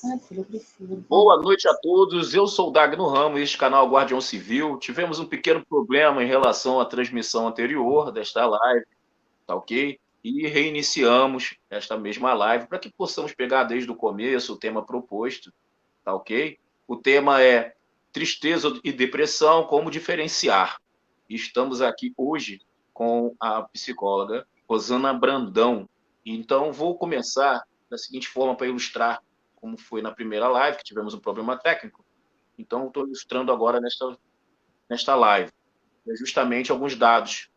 Ai, filho, eu prefiro. Boa noite a todos, eu sou o Dagno Ramos, este canal Guardião Civil. Tivemos um pequeno problema em relação à transmissão anterior desta live, tá ok? E reiniciamos esta mesma live para que possamos pegar desde o começo o tema proposto, tá ok? O tema é tristeza e depressão, como diferenciar. Estamos aqui hoje com a psicóloga Rosana Brandão. Então, vou começar da seguinte forma para ilustrar como foi na primeira live, que tivemos um problema técnico. Então, estou ilustrando agora nesta live. É justamente alguns dados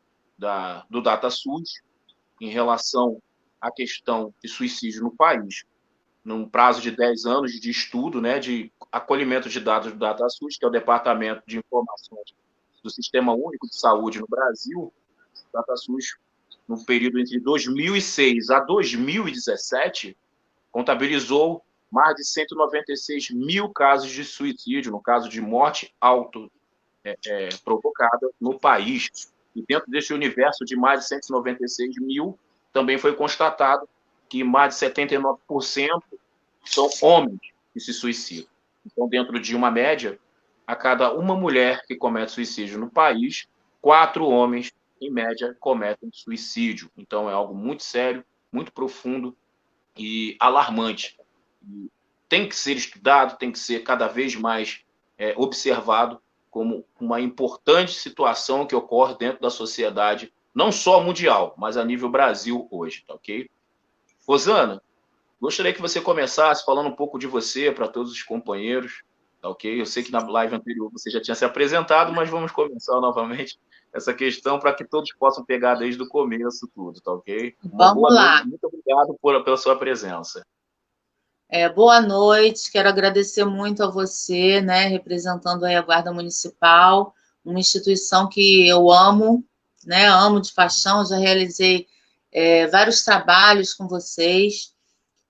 do DataSUS em relação à questão de suicídio no país. Num prazo de 10 anos de estudo, né, de acolhimento de dados do DataSUS, que é o Departamento de Informações do Sistema Único de Saúde no Brasil, o DataSUS, no período entre 2006 a 2017, contabilizou mais de 196 mil casos de suicídio, no caso de morte provocada no país. E dentro desse universo de mais de 196 mil, também foi constatado que mais de 79% são homens que se suicidam. Então, dentro de uma média, a cada uma mulher que comete suicídio no país, 4 homens, em média, cometem suicídio. Então, é algo muito sério, muito profundo e alarmante. E tem que ser estudado, tem que ser cada vez mais observado como uma importante situação que ocorre dentro da sociedade, não só mundial, mas a nível Brasil hoje, tá ok? Rosana, gostaria que você começasse falando um pouco de você para todos os companheiros, tá ok? Eu sei que na live anterior você já tinha se apresentado, mas vamos começar novamente essa questão para que todos possam pegar desde o começo tudo, tá ok? Uma Vamos boa noite, lá. muito obrigado pela sua presença. Boa noite, quero agradecer muito a você, né, representando aí a Guarda Municipal, uma instituição que eu amo, né, amo de paixão, já realizei vários trabalhos com vocês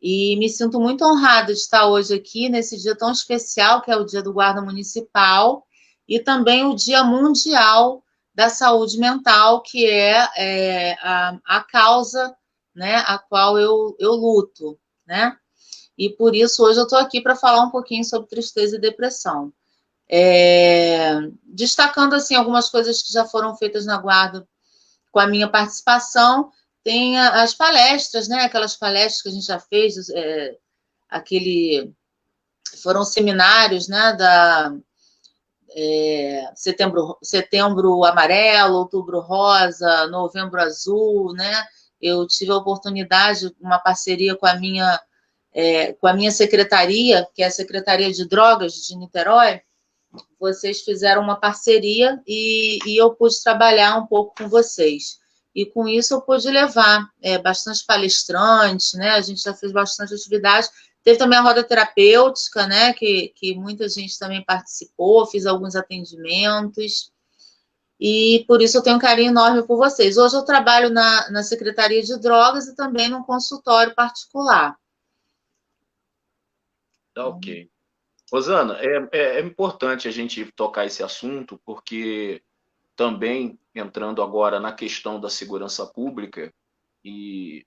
e me sinto muito honrada de estar hoje aqui nesse dia tão especial, que é o Dia do Guarda Municipal, e também o Dia Mundial da Saúde Mental, que a causa, né, a qual eu luto, né? E por isso hoje eu estou aqui para falar um pouquinho sobre tristeza e depressão. Destacando assim algumas coisas que já foram feitas na Guarda com a minha participação, tem as palestras, né? Aquelas palestras que a gente já fez, foram seminários, né? Setembro Amarelo, Outubro Rosa, Novembro Azul, né? Eu tive a oportunidade, uma parceria com a minha secretaria, que é a Secretaria de Drogas de Niterói, vocês fizeram uma parceria e eu pude trabalhar um pouco com vocês. E com isso eu pude levar bastante palestrantes, né? A gente já fez bastante atividade. Teve também a roda terapêutica, né? Que muita gente também participou, fiz alguns atendimentos. E por isso eu tenho um carinho enorme por vocês. Hoje eu trabalho na Secretaria de Drogas e também num consultório particular. Tá ok. Rosana, é importante a gente tocar esse assunto, porque também entrando agora na questão da segurança pública e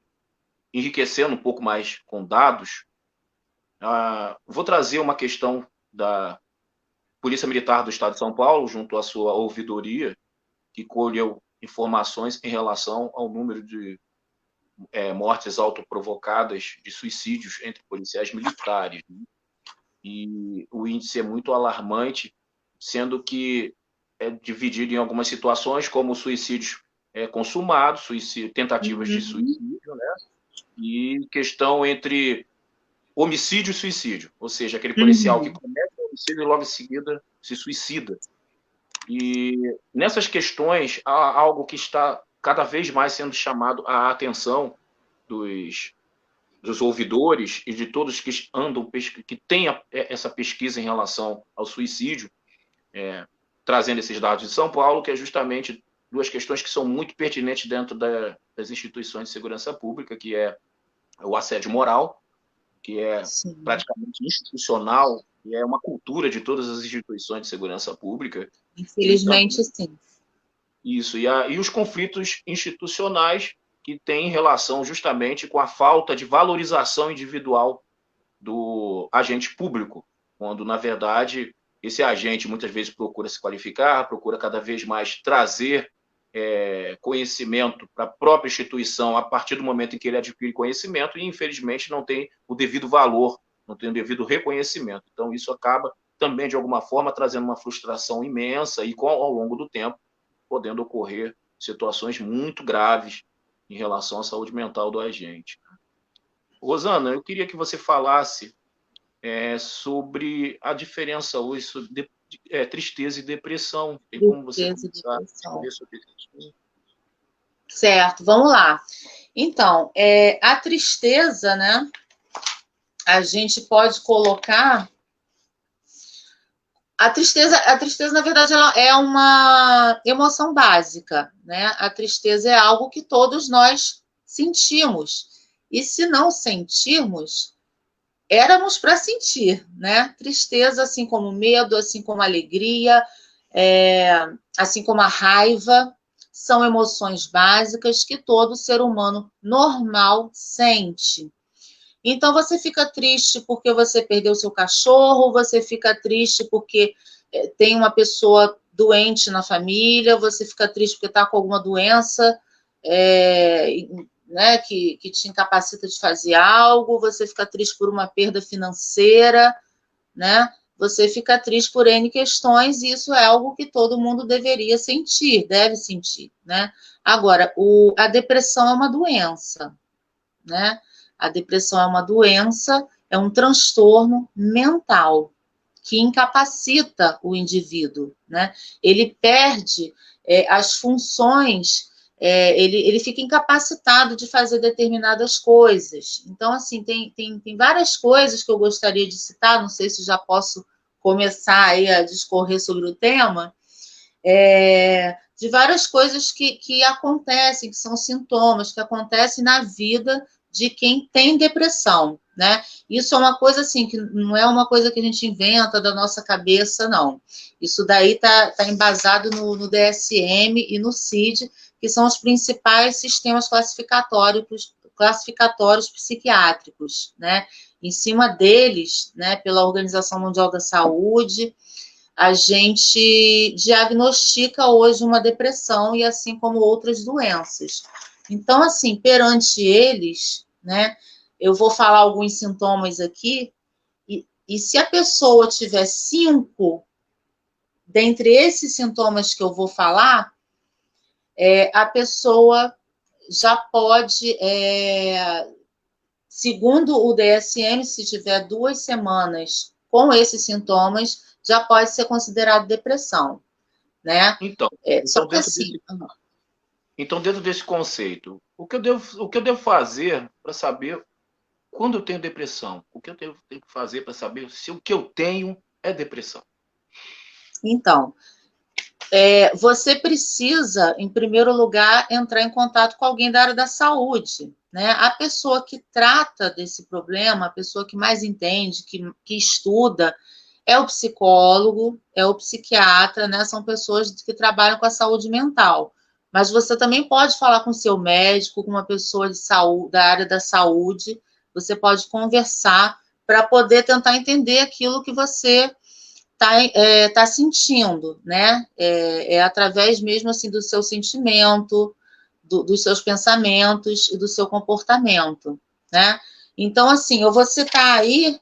enriquecendo um pouco mais com dados, vou trazer uma questão da Polícia Militar do Estado de São Paulo, junto à sua ouvidoria, que colheu informações em relação ao número de mortes autoprovocadas de suicídios entre policiais militares, né? E o índice é muito alarmante, sendo que é dividido em algumas situações, como suicídios consumados, tentativas de suicídio, né? E questão entre homicídio e suicídio, ou seja, aquele policial que comete o homicídio e logo em seguida se suicida. E nessas questões há algo que está cada vez mais sendo chamado a atenção dos ouvidores e de todos que andam, que têm essa pesquisa em relação ao suicídio, trazendo esses dados de São Paulo, que é justamente duas questões que são muito pertinentes dentro das instituições de segurança pública, que é o assédio moral, que é Sim. praticamente institucional, e é uma cultura de todas as instituições de segurança pública. Infelizmente, sim. Isso, e os conflitos institucionais que têm relação justamente com a falta de valorização individual do agente público, quando, na verdade, esse agente muitas vezes procura se qualificar, procura cada vez mais trazer conhecimento para a própria instituição a partir do momento em que ele adquire conhecimento e, infelizmente, não tem o devido valor, não tem o devido reconhecimento. Então, isso acaba também, de alguma forma, trazendo uma frustração imensa e, ao longo do tempo, podendo ocorrer situações muito graves em relação à saúde mental do agente. Rosana, eu queria que você falasse sobre a diferença hoje sobre tristeza e depressão. Tem como você começar a responder sobre isso? Certo, vamos lá. Então, a tristeza, né? A gente pode colocar... A tristeza, na verdade, ela é uma emoção básica, né? A tristeza é algo que todos nós sentimos. E se não sentirmos, éramos para sentir, né? Tristeza, assim como medo, assim como alegria, assim como a raiva, são emoções básicas que todo ser humano normal sente. Então, você fica triste porque você perdeu seu cachorro, você fica triste porque tem uma pessoa doente na família, você fica triste porque está com alguma doença, né, que te incapacita de fazer algo, você fica triste por uma perda financeira, né? Você fica triste por N questões, e isso é algo que todo mundo deveria sentir, deve sentir, né? Agora, a depressão é uma doença, né? A depressão é uma doença, é um transtorno mental que incapacita o indivíduo, né? Ele perde as funções, ele fica incapacitado de fazer determinadas coisas. Então, assim, tem várias coisas que eu gostaria de citar, não sei se já posso começar aí a discorrer sobre o tema, de várias coisas que acontecem, que são sintomas, que acontecem na vida de quem tem depressão, né? Isso é uma coisa assim, que não é uma coisa que a gente inventa da nossa cabeça, não. Isso daí tá embasado no DSM e no CID, que são os principais sistemas classificatórios psiquiátricos, né? Em cima deles, né, pela Organização Mundial da Saúde, a gente diagnostica hoje uma depressão e assim como outras doenças. Então, assim, perante eles, né, eu vou falar alguns sintomas aqui, e se a pessoa tiver 5 dentre esses sintomas que eu vou falar, a pessoa já pode, segundo o DSM, se tiver 2 semanas com esses sintomas, já pode ser considerado depressão, né? Só que assim... Então, dentro desse conceito, o que eu devo fazer para saber quando eu tenho depressão? O que eu tenho que fazer para saber se o que eu tenho é depressão? Então, você precisa, em primeiro lugar, entrar em contato com alguém da área da saúde, né? A pessoa que trata desse problema, a pessoa que mais entende, que estuda, é o psicólogo, é o psiquiatra, né? São pessoas que trabalham com a saúde mental. Mas você também pode falar com o seu médico, com uma pessoa de saúde, da área da saúde, você pode conversar para poder tentar entender aquilo que você tá sentindo, né? Através mesmo assim do seu sentimento, dos seus pensamentos e do seu comportamento, né? Então, assim, eu vou citar aí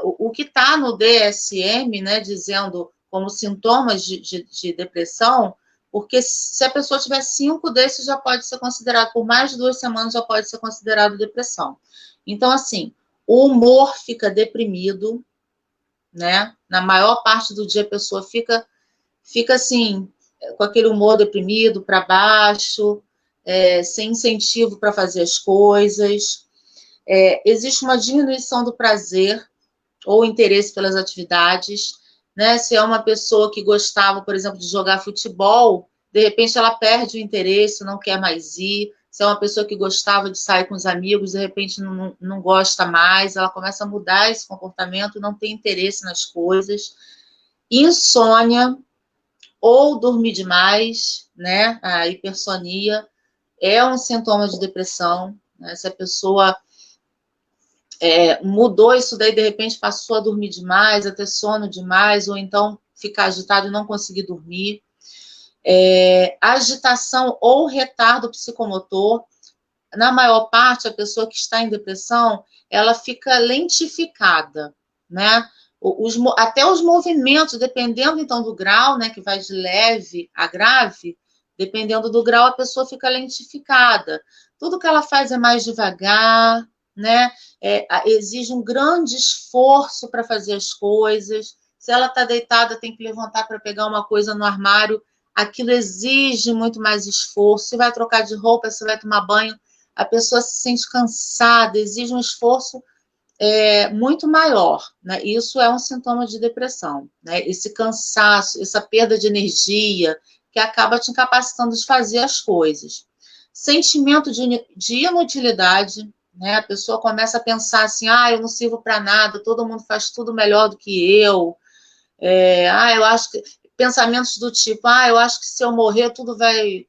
o que está no DSM, né, dizendo como sintomas de depressão, porque se a pessoa tiver 5 desses, já pode ser considerado, por mais de 2 semanas, já pode ser considerado depressão. Então, assim, o humor fica deprimido, né? Na maior parte do dia a pessoa fica assim, com aquele humor deprimido, para baixo, sem incentivo para fazer as coisas. Existe uma diminuição do prazer ou interesse pelas atividades, né? Se é uma pessoa que gostava, por exemplo, de jogar futebol, de repente ela perde o interesse, não quer mais ir. Se é uma pessoa que gostava de sair com os amigos, de repente não gosta mais, ela começa a mudar esse comportamento, não tem interesse nas coisas. Insônia ou dormir demais, né? A hipersonia é um sintoma de depressão, né? Se a pessoa mudou isso daí, de repente passou a dormir demais, a ter sono demais, ou então ficar agitado e não conseguir dormir. Agitação ou retardo psicomotor. Na maior parte, a pessoa que está em depressão, ela fica lentificada, né? Até os movimentos, dependendo então do grau, né, que vai de leve a grave, dependendo do grau, a pessoa fica lentificada. Tudo que ela faz é mais devagar, né? Exige um grande esforço para fazer as coisas. Se ela está deitada, tem que levantar para pegar uma coisa no armário, aquilo exige muito mais esforço. Se vai trocar de roupa, se vai tomar banho, a pessoa se sente cansada, exige um esforço muito maior, né? Isso é um sintoma de depressão, né? Esse cansaço, essa perda de energia, que acaba te incapacitando de fazer as coisas. Sentimento de inutilidade, né? A pessoa começa a pensar assim, eu não sirvo para nada, todo mundo faz tudo melhor do que eu. Eu acho que... Pensamentos do tipo, eu acho que se eu morrer, tudo vai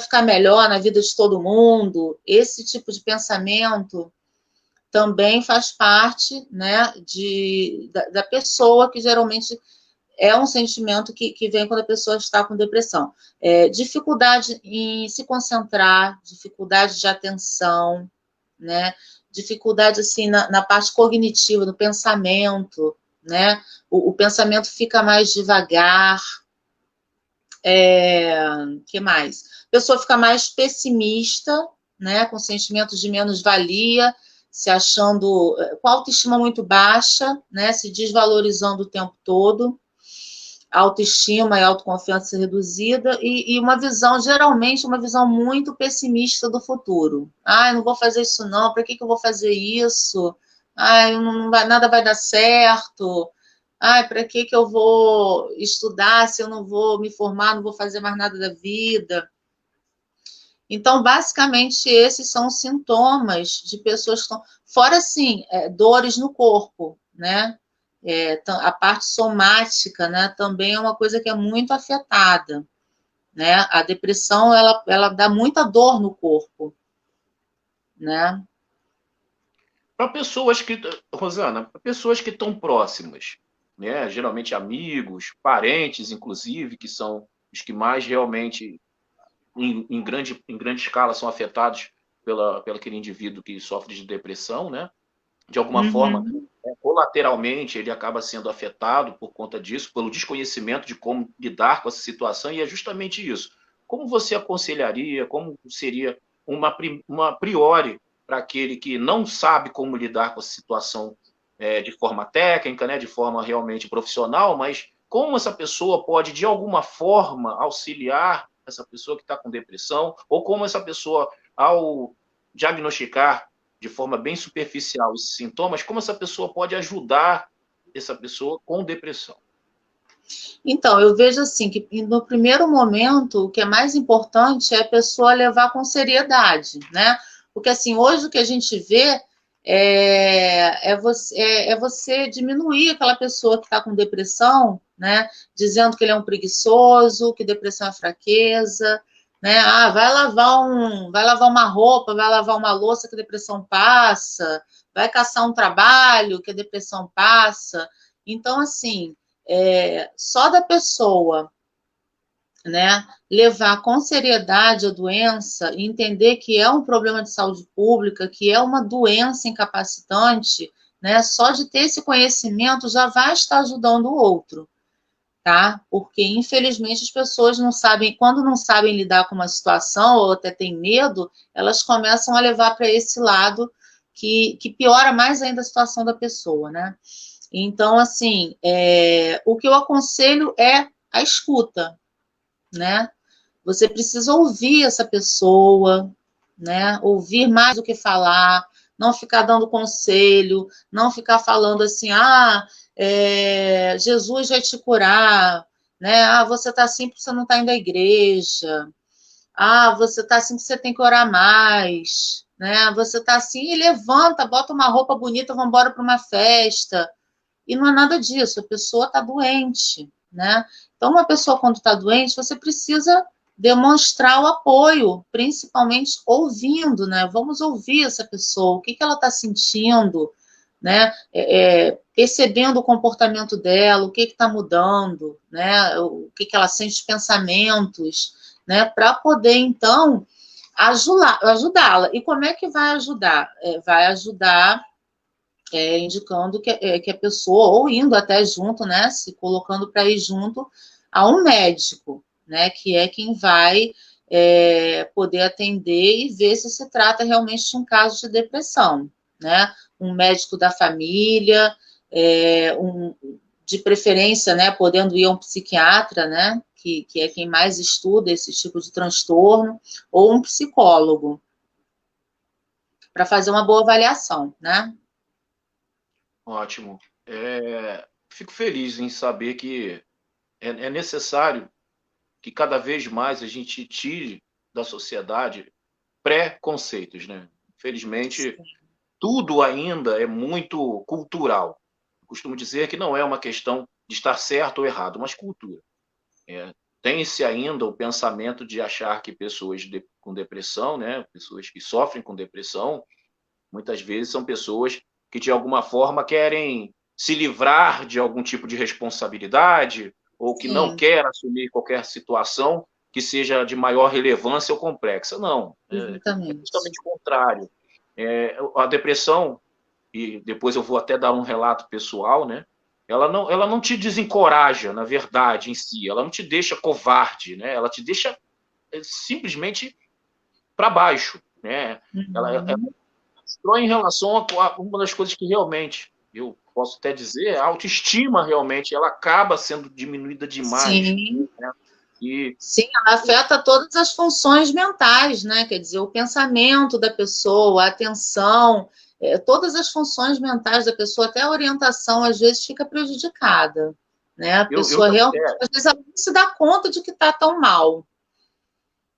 ficar melhor na vida de todo mundo. Esse tipo de pensamento também faz parte, né, da pessoa, que geralmente é um sentimento que vem quando a pessoa está com depressão. Dificuldade em se concentrar, dificuldade de atenção, né, dificuldade assim, na parte cognitiva, do pensamento, né, o pensamento fica mais devagar. Que mais? A pessoa fica mais pessimista, né, com sentimentos de menos-valia, se achando com autoestima muito baixa, né, se desvalorizando o tempo todo, autoestima e autoconfiança reduzida, e uma visão, geralmente, uma visão muito pessimista do futuro. Eu não vou fazer isso não, para que eu vou fazer isso? Nada vai dar certo. Para que eu vou estudar se eu não vou me formar, não vou fazer mais nada da vida? Então, basicamente, esses são os sintomas de pessoas que estão... Fora, assim, dores no corpo, né? A parte somática, né, também é uma coisa que é muito afetada, né? A depressão, ela dá muita dor no corpo, né? Para pessoas que, Rosana, para pessoas que estão próximas, né? Geralmente amigos, parentes, inclusive, que são os que mais realmente, em grande escala, são afetados pelo aquele indivíduo que sofre de depressão, né? De alguma forma, colateralmente, ele acaba sendo afetado por conta disso, pelo desconhecimento de como lidar com essa situação, e é justamente isso. Como você aconselharia, como seria uma priori para aquele que não sabe como lidar com essa situação de forma técnica, né, de forma realmente profissional, mas como essa pessoa pode, de alguma forma, auxiliar essa pessoa que está com depressão, ou como essa pessoa, ao diagnosticar de forma bem superficial esses sintomas, como essa pessoa pode ajudar essa pessoa com depressão? Então, eu vejo assim, que no primeiro momento, o que é mais importante é a pessoa levar com seriedade, né? Porque, assim, hoje o que a gente vê você diminuir aquela pessoa que está com depressão, né? Dizendo que ele é um preguiçoso, que depressão é fraqueza, né? Vai lavar uma roupa, vai lavar uma louça que a depressão passa, vai caçar um trabalho que a depressão passa. Então, assim, só da pessoa, né, levar com seriedade a doença e entender que é um problema de saúde pública, que é uma doença incapacitante, né, só de ter esse conhecimento já vai estar ajudando o outro, tá? Porque, infelizmente, as pessoas não sabem, quando não sabem lidar com uma situação ou até têm medo, elas começam a levar para esse lado que piora mais ainda a situação da pessoa, né? Então, assim, o que eu aconselho é a escuta, né? Você precisa ouvir essa pessoa, né? Ouvir mais do que falar, não ficar dando conselho, não ficar falando assim, Jesus vai te curar, né? Você está assim porque você não está indo à igreja. Você está assim porque você tem que orar mais, né? Você está assim e levanta, bota uma roupa bonita, vamos embora para uma festa. E não é nada disso, a pessoa está doente, né? Então, uma pessoa, quando está doente, você precisa demonstrar o apoio, principalmente ouvindo, né? Vamos ouvir essa pessoa, o que ela está sentindo, né? Percebendo o comportamento dela, o que está mudando, né? O que ela sente, os pensamentos, né? Para poder, então, ajudá-la. E como é que vai ajudar? Vai ajudar indicando que a pessoa, ou indo até junto, né? Se colocando para ir junto a um médico, né? Que é quem vai poder atender e ver se trata realmente de um caso de depressão, né? Um médico da família, de preferência, né? Podendo ir a um psiquiatra, né? Que é quem mais estuda esse tipo de transtorno, ou um psicólogo, para fazer uma boa avaliação, né? Ótimo. Fico feliz em saber que é necessário que cada vez mais a gente tire da sociedade preconceitos, né? Infelizmente, tudo ainda é muito cultural. Eu costumo dizer que não é uma questão de estar certo ou errado, mas cultura. Tem-se ainda o pensamento de achar que pessoas com depressão, né, pessoas que sofrem com depressão, muitas vezes são pessoas que, de alguma forma, querem se livrar de algum tipo de responsabilidade ou que não Sim, quer assumir qualquer situação que seja de maior relevância ou complexa. Não, é exatamente. justamente o contrário. A depressão, e depois eu vou até dar um relato pessoal, né? Ela não te desencoraja, na verdade, em si. Ela não te deixa covarde, né? Ela te deixa simplesmente para baixo, né? Ela Uhum. destrói em relação a uma das coisas que realmente, eu posso até dizer, a autoestima realmente, ela acaba sendo diminuída demais, Sim, né? E sim, ela afeta todas as funções mentais, né? Quer dizer, o pensamento da pessoa, a atenção, todas as funções mentais da pessoa, até a orientação, às vezes, fica prejudicada, né? A eu pessoa realmente, às vezes, ela não se dá conta de que está tão mal.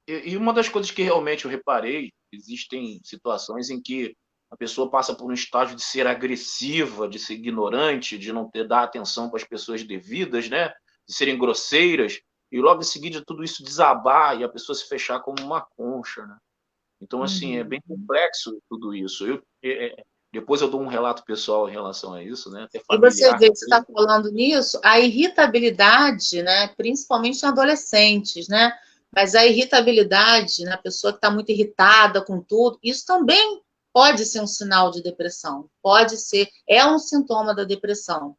E uma das coisas que realmente eu reparei, existem situações em que a pessoa passa por um estágio de ser agressiva, de ser ignorante, de não ter dar atenção para as pessoas devidas, né? De serem grosseiras, e logo em seguida tudo isso desabar e a pessoa se fechar como uma concha, né? Então, assim, é Uhum. bem complexo tudo isso. Depois eu dou um relato pessoal em relação a isso, né? Até E você familiar vê, você está também. falando nisso, a irritabilidade, né, principalmente em adolescentes, né? Mas a irritabilidade, né, a pessoa que está muito irritada com tudo, isso também pode ser um sinal de depressão. Pode ser, é um sintoma da depressão,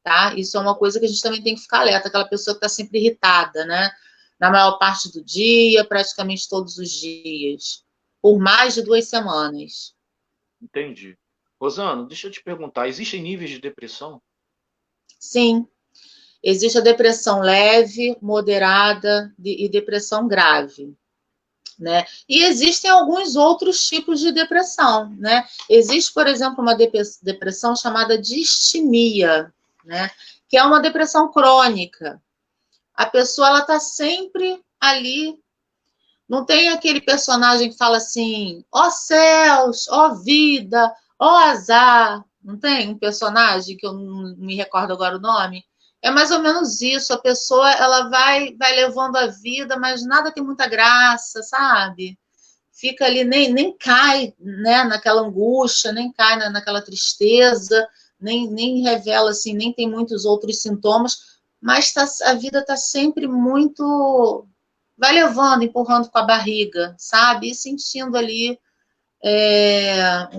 tá? Isso é uma coisa que a gente também tem que ficar alerta, aquela pessoa que está sempre irritada, né? Na maior parte do dia, praticamente todos os dias, por mais de 2 semanas. Entendi. Rosana, deixa eu te perguntar, existem níveis de depressão? Sim, existe a depressão leve, moderada e depressão grave, né? E existem alguns outros tipos de depressão, né? Existe, por exemplo, uma depressão chamada distimia, né? Que é uma depressão crônica. A pessoa ela está sempre ali. Não tem aquele personagem que fala assim, ó oh céus, ó oh vida, ó oh azar. Não tem um personagem que eu não me recordo agora o nome? É mais ou menos isso. A pessoa ela vai levando a vida, mas nada tem muita graça, sabe? Fica ali, nem cai, né, naquela angústia, nem cai naquela tristeza, nem revela assim, nem tem muitos outros sintomas, mas a vida está sempre muito, vai levando, empurrando com a barriga, sabe? E sentindo ali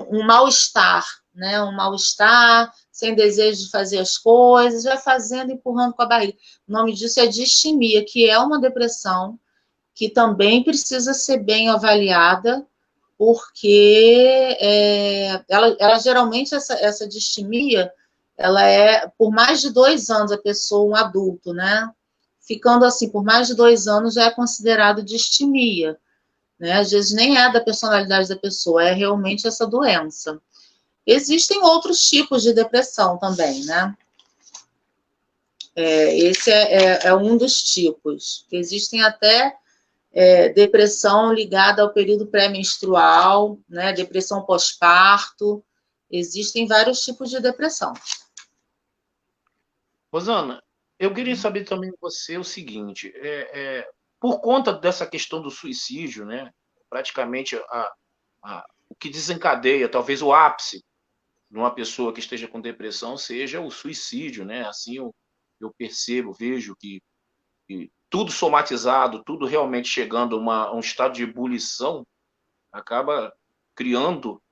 um mal-estar, né? Um mal-estar, sem desejo de fazer as coisas, vai fazendo, empurrando com a barriga. O nome disso é distimia, que é uma depressão que também precisa ser bem avaliada, porque ela geralmente, essa distimia, ela é por mais de 2 anos, a pessoa, um adulto, né? Ficando assim por mais de 2 anos já é considerado distimia, né? Às vezes nem é da personalidade da pessoa, é realmente essa doença. Existem outros tipos de depressão também, né? Esse é um dos tipos. Existem até depressão ligada ao período pré-menstrual, né? Depressão pós-parto. Existem vários tipos de depressão. Rosana, eu queria saber também de você o seguinte: por conta dessa questão do suicídio, né? Praticamente o que desencadeia, talvez o ápice de uma pessoa que esteja com depressão seja o suicídio, né? Assim eu percebo, vejo que tudo somatizado, tudo realmente chegando a um estado de ebulição, acaba criando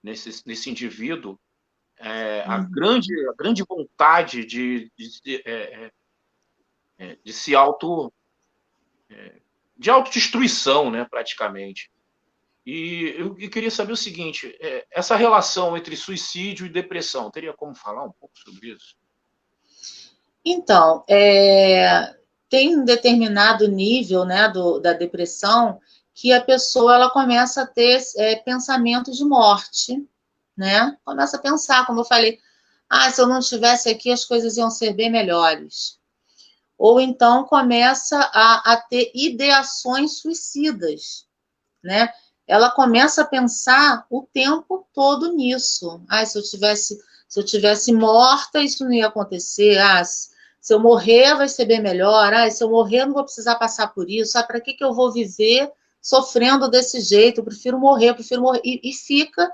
nesse indivíduo a grande vontade de se de autodestruição, né, praticamente. E eu queria saber o seguinte, essa relação entre suicídio e depressão, teria como falar um pouco sobre isso? Então, tem um determinado nível, né, da depressão que a pessoa ela começa a ter pensamentos de morte, né? Começa a pensar, como eu falei, se eu não estivesse aqui as coisas iam ser bem melhores. Ou então começa a ter ideações suicidas, né? Ela começa a pensar o tempo todo nisso. Se eu tivesse morta, isso não ia acontecer. Se eu morrer, vai ser bem melhor. Se eu morrer, eu não vou precisar passar por isso. Para que eu vou viver sofrendo desse jeito? Eu prefiro morrer, E fica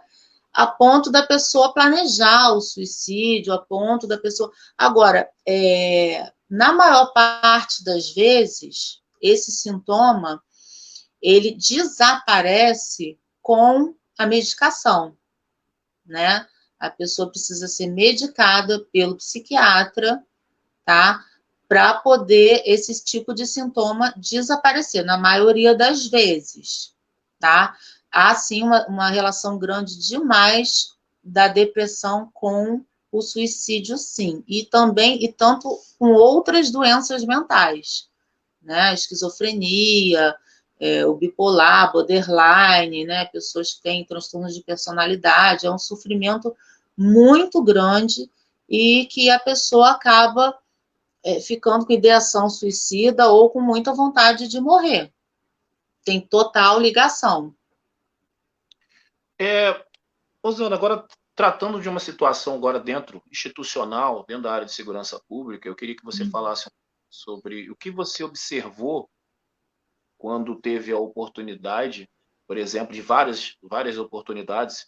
a ponto da pessoa planejar o suicídio, a ponto da pessoa... Agora, na maior parte das vezes, esse sintoma ele desaparece com a medicação, né? A pessoa precisa ser medicada pelo psiquiatra, tá? Para poder esse tipo de sintoma desaparecer, na maioria das vezes, tá? Há, sim, uma relação grande demais da depressão com o suicídio, sim. E também, e tanto com outras doenças mentais, né? A esquizofrenia, o bipolar, borderline, né? Pessoas que têm transtornos de personalidade, é um sofrimento muito grande e que a pessoa acaba ficando com ideação suicida ou com muita vontade de morrer. Tem total ligação. Rosana, agora tratando de uma situação agora institucional, dentro da área de segurança pública, eu queria que você falasse sobre o que você observou quando teve a oportunidade, por exemplo, de várias oportunidades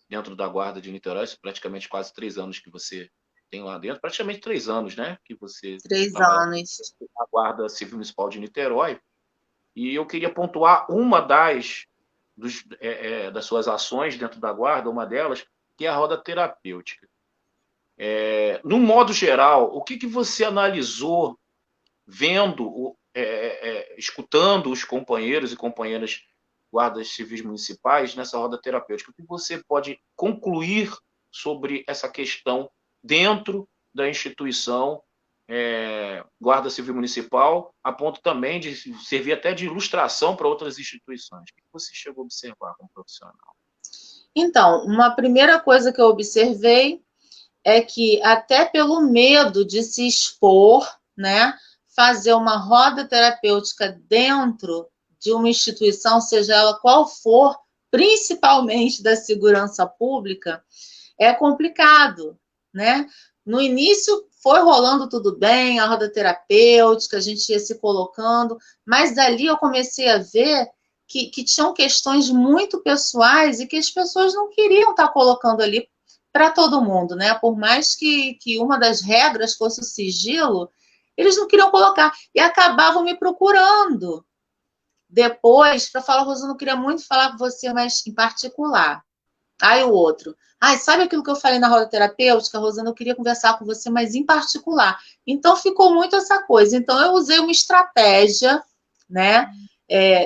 dentro da Guarda de Niterói, praticamente quase 3 anos que você tem lá dentro, praticamente 3 anos, né, que você 3 trabalha anos. na Guarda Civil Municipal de Niterói, e eu queria pontuar uma das suas ações dentro da Guarda, uma delas, que é a roda terapêutica. No modo geral, o que você analisou, vendo, escutando os companheiros e companheiras guardas civis municipais nessa roda terapêutica? O que você pode concluir sobre essa questão dentro da instituição Guarda Civil Municipal, a ponto também de servir até de ilustração para outras instituições? O que você chegou a observar como profissional? Então, uma primeira coisa que eu observei é que até pelo medo de se expor, né, fazer uma roda terapêutica dentro de uma instituição, seja ela qual for, principalmente da segurança pública, é complicado, né? No início foi rolando tudo bem, a roda terapêutica, a gente ia se colocando, mas dali eu comecei a ver que tinham questões muito pessoais e que as pessoas não queriam estar colocando ali para todo mundo, né? Por mais que uma das regras fosse o sigilo, eles não queriam colocar e acabavam me procurando depois para falar, Rosana, eu queria muito falar com você, mas em particular. Aí o outro, sabe aquilo que eu falei na roda terapêutica, Rosana, eu queria conversar com você, mas em particular. Então ficou muito essa coisa. Então eu usei uma estratégia, né,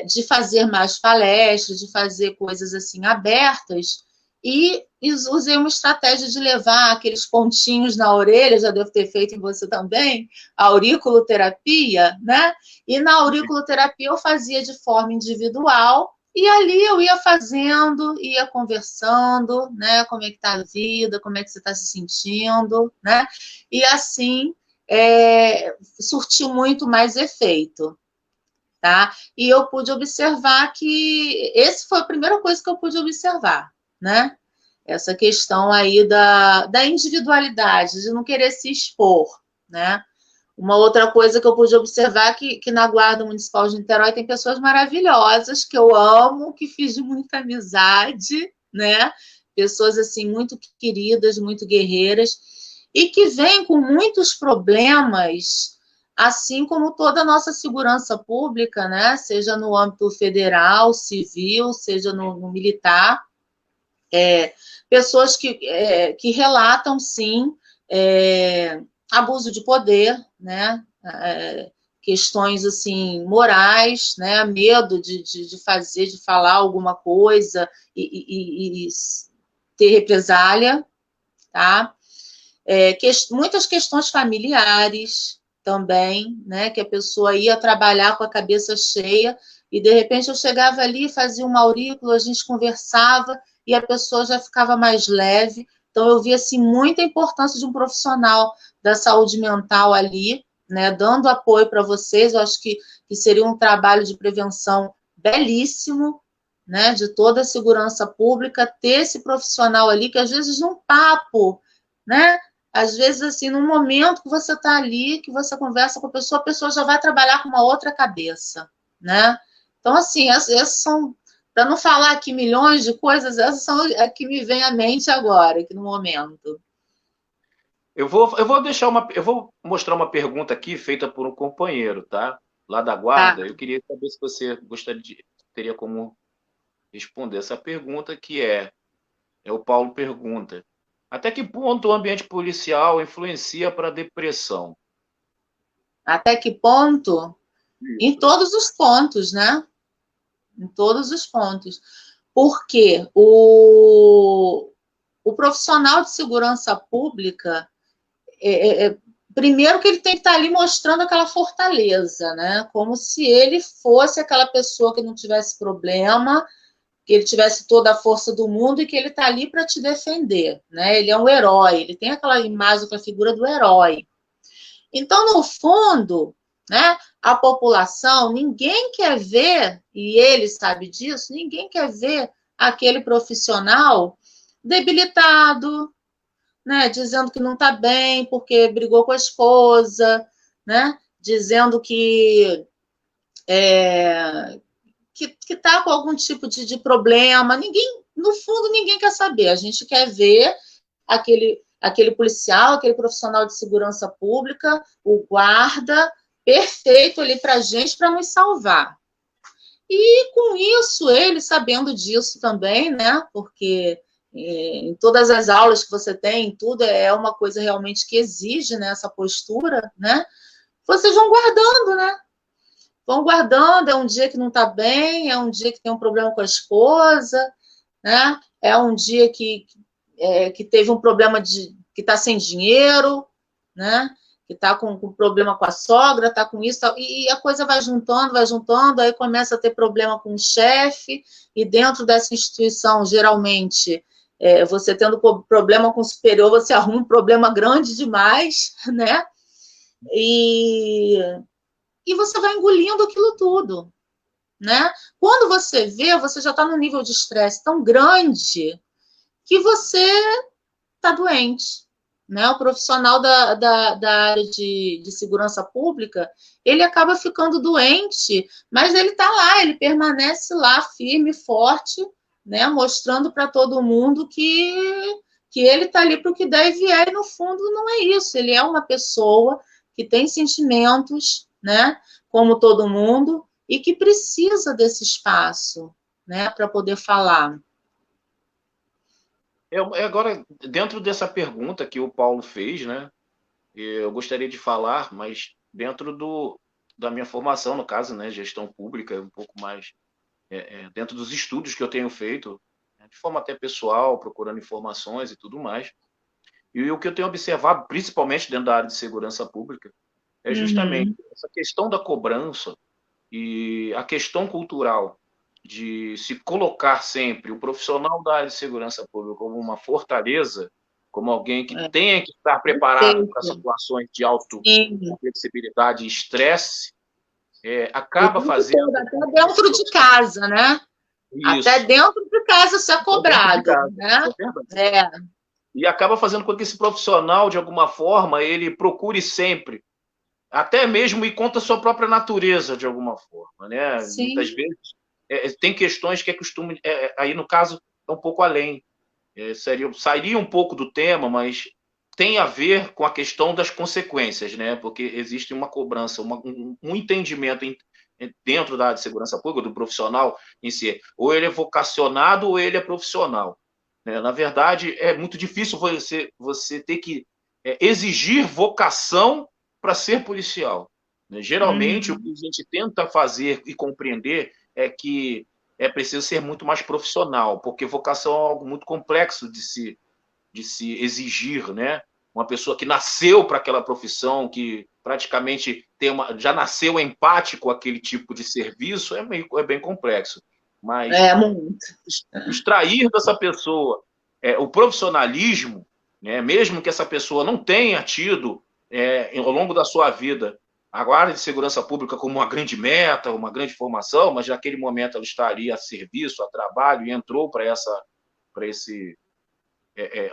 de fazer mais palestras, de fazer coisas assim abertas, e usei uma estratégia de levar aqueles pontinhos na orelha, já devo ter feito em você também, a auriculoterapia, né? E na auriculoterapia eu fazia de forma individual, e ali eu ia fazendo, ia conversando, né? Como é que tá a vida, como é que você está se sentindo, né? E assim surtiu muito mais efeito, tá? E eu pude observar que esse foi a primeira coisa que eu pude observar, né? Essa questão aí da individualidade, de não querer se expor, né? Uma outra coisa que eu pude observar que na Guarda Municipal de Niterói tem pessoas maravilhosas que eu amo, que fiz muita amizade, né? Pessoas assim muito queridas, muito guerreiras e que vêm com muitos problemas, assim como toda a nossa segurança pública, né? Seja no âmbito federal, civil, seja no militar, pessoas que relatam sim abuso de poder, né? Questões assim morais, né? Medo de fazer, de falar alguma coisa e ter represália, tá? Muitas questões familiares também, né? Que a pessoa ia trabalhar com a cabeça cheia e de repente eu chegava ali, fazia uma aurícula, a gente conversava e a pessoa já ficava mais leve. Então eu vi assim muita importância de um profissional da saúde mental ali, né? Dando apoio para vocês. Eu acho que seria um trabalho de prevenção belíssimo, né? De toda a segurança pública ter esse profissional ali que às vezes num papo, né? Às vezes, assim, no momento que você está ali, que você conversa com a pessoa já vai trabalhar com uma outra cabeça, né? Então, assim, essas são, para não falar aqui milhões de coisas, essas são as que me vêm à mente agora, aqui no momento. Eu vou mostrar uma pergunta aqui feita por um companheiro, tá? Lá da Tá. Guarda. Eu queria saber se você teria como responder essa pergunta, que o Paulo pergunta: até que ponto o ambiente policial influencia para a depressão? Até que ponto? Em Isso. todos os pontos, né? Em todos os pontos. Porque o profissional de segurança pública, primeiro que ele tem que estar ali mostrando aquela fortaleza, né? Como se ele fosse aquela pessoa que não tivesse problema, que ele tivesse toda a força do mundo e que ele está ali para te defender, né? Ele é um herói, ele tem aquela imagem, aquela figura do herói. Então, no fundo, né, a população, ninguém quer ver, e ele sabe disso, ninguém quer ver aquele profissional debilitado, né, dizendo que não está bem porque brigou com a esposa, né, dizendo que está com algum tipo de problema. Ninguém, no fundo, ninguém quer saber. A gente quer ver aquele policial, aquele profissional de segurança pública, o guarda, perfeito ali para a gente, para nos salvar. E com isso, ele sabendo disso também, né? Porque em todas as aulas que você tem, tudo é uma coisa realmente que exige, né, essa postura, né? Vocês vão guardando, né? Vão guardando, é um dia que não está bem, é um dia que tem um problema com a esposa, né? É um dia que teve um problema que está sem dinheiro, né? Que está com problema com a sogra, está com isso, e a coisa vai juntando, aí começa a ter problema com o chefe, e dentro dessa instituição, geralmente, você tendo problema com o superior, você arruma um problema grande demais, né? E você vai engolindo aquilo tudo, né? Quando você vê, você já está num nível de estresse tão grande que você está doente. Né? O profissional da área de segurança pública, ele acaba ficando doente, mas ele está lá, ele permanece lá firme, forte, né? Mostrando para todo mundo que ele está ali para o que deve e no fundo não é isso, ele é uma pessoa que tem sentimentos, né? Como todo mundo, e que precisa desse espaço, né? Para poder falar. Agora, dentro dessa pergunta que o Paulo fez, né? Eu gostaria de falar, mas dentro da minha formação, no caso, né? Gestão pública, um pouco mais dentro dos estudos que eu tenho feito, né, de forma até pessoal, procurando informações e tudo mais. E o que eu tenho observado, principalmente dentro da área de segurança pública, é justamente essa questão da cobrança e a questão cultural de se colocar sempre o profissional da área de segurança pública como uma fortaleza, como alguém que tenha que estar preparado para situações de alta flexibilidade e estresse, acaba fazendo... Até dentro de casa, né? Isso. Até dentro de casa ser cobrado, né? E acaba fazendo com que esse profissional, de alguma forma, ele procure sempre até mesmo ir contra a sua própria natureza, de alguma forma, né? Sim. Muitas vezes tem questões que é costume, aí no caso é um pouco além, sairia um pouco do tema, mas tem a ver com a questão das consequências, né? Porque existe uma cobrança, um entendimento dentro da área de segurança pública, do profissional em si, ou ele é vocacionado ou ele é profissional, né? Na verdade, é muito difícil você ter que exigir vocação para ser policial, né? Geralmente, o que a gente tenta fazer e compreender é que é preciso ser muito mais profissional, porque vocação é algo muito complexo de se exigir, né? Uma pessoa que nasceu para aquela profissão, que praticamente já nasceu empático com aquele tipo de serviço, é bem complexo. Mas muito. Extrair dessa pessoa o profissionalismo, né? Mesmo que essa pessoa não tenha tido, ao longo da sua vida, a área de segurança pública como uma grande meta, uma grande formação, mas naquele momento ela estaria a serviço, a trabalho, e entrou para esse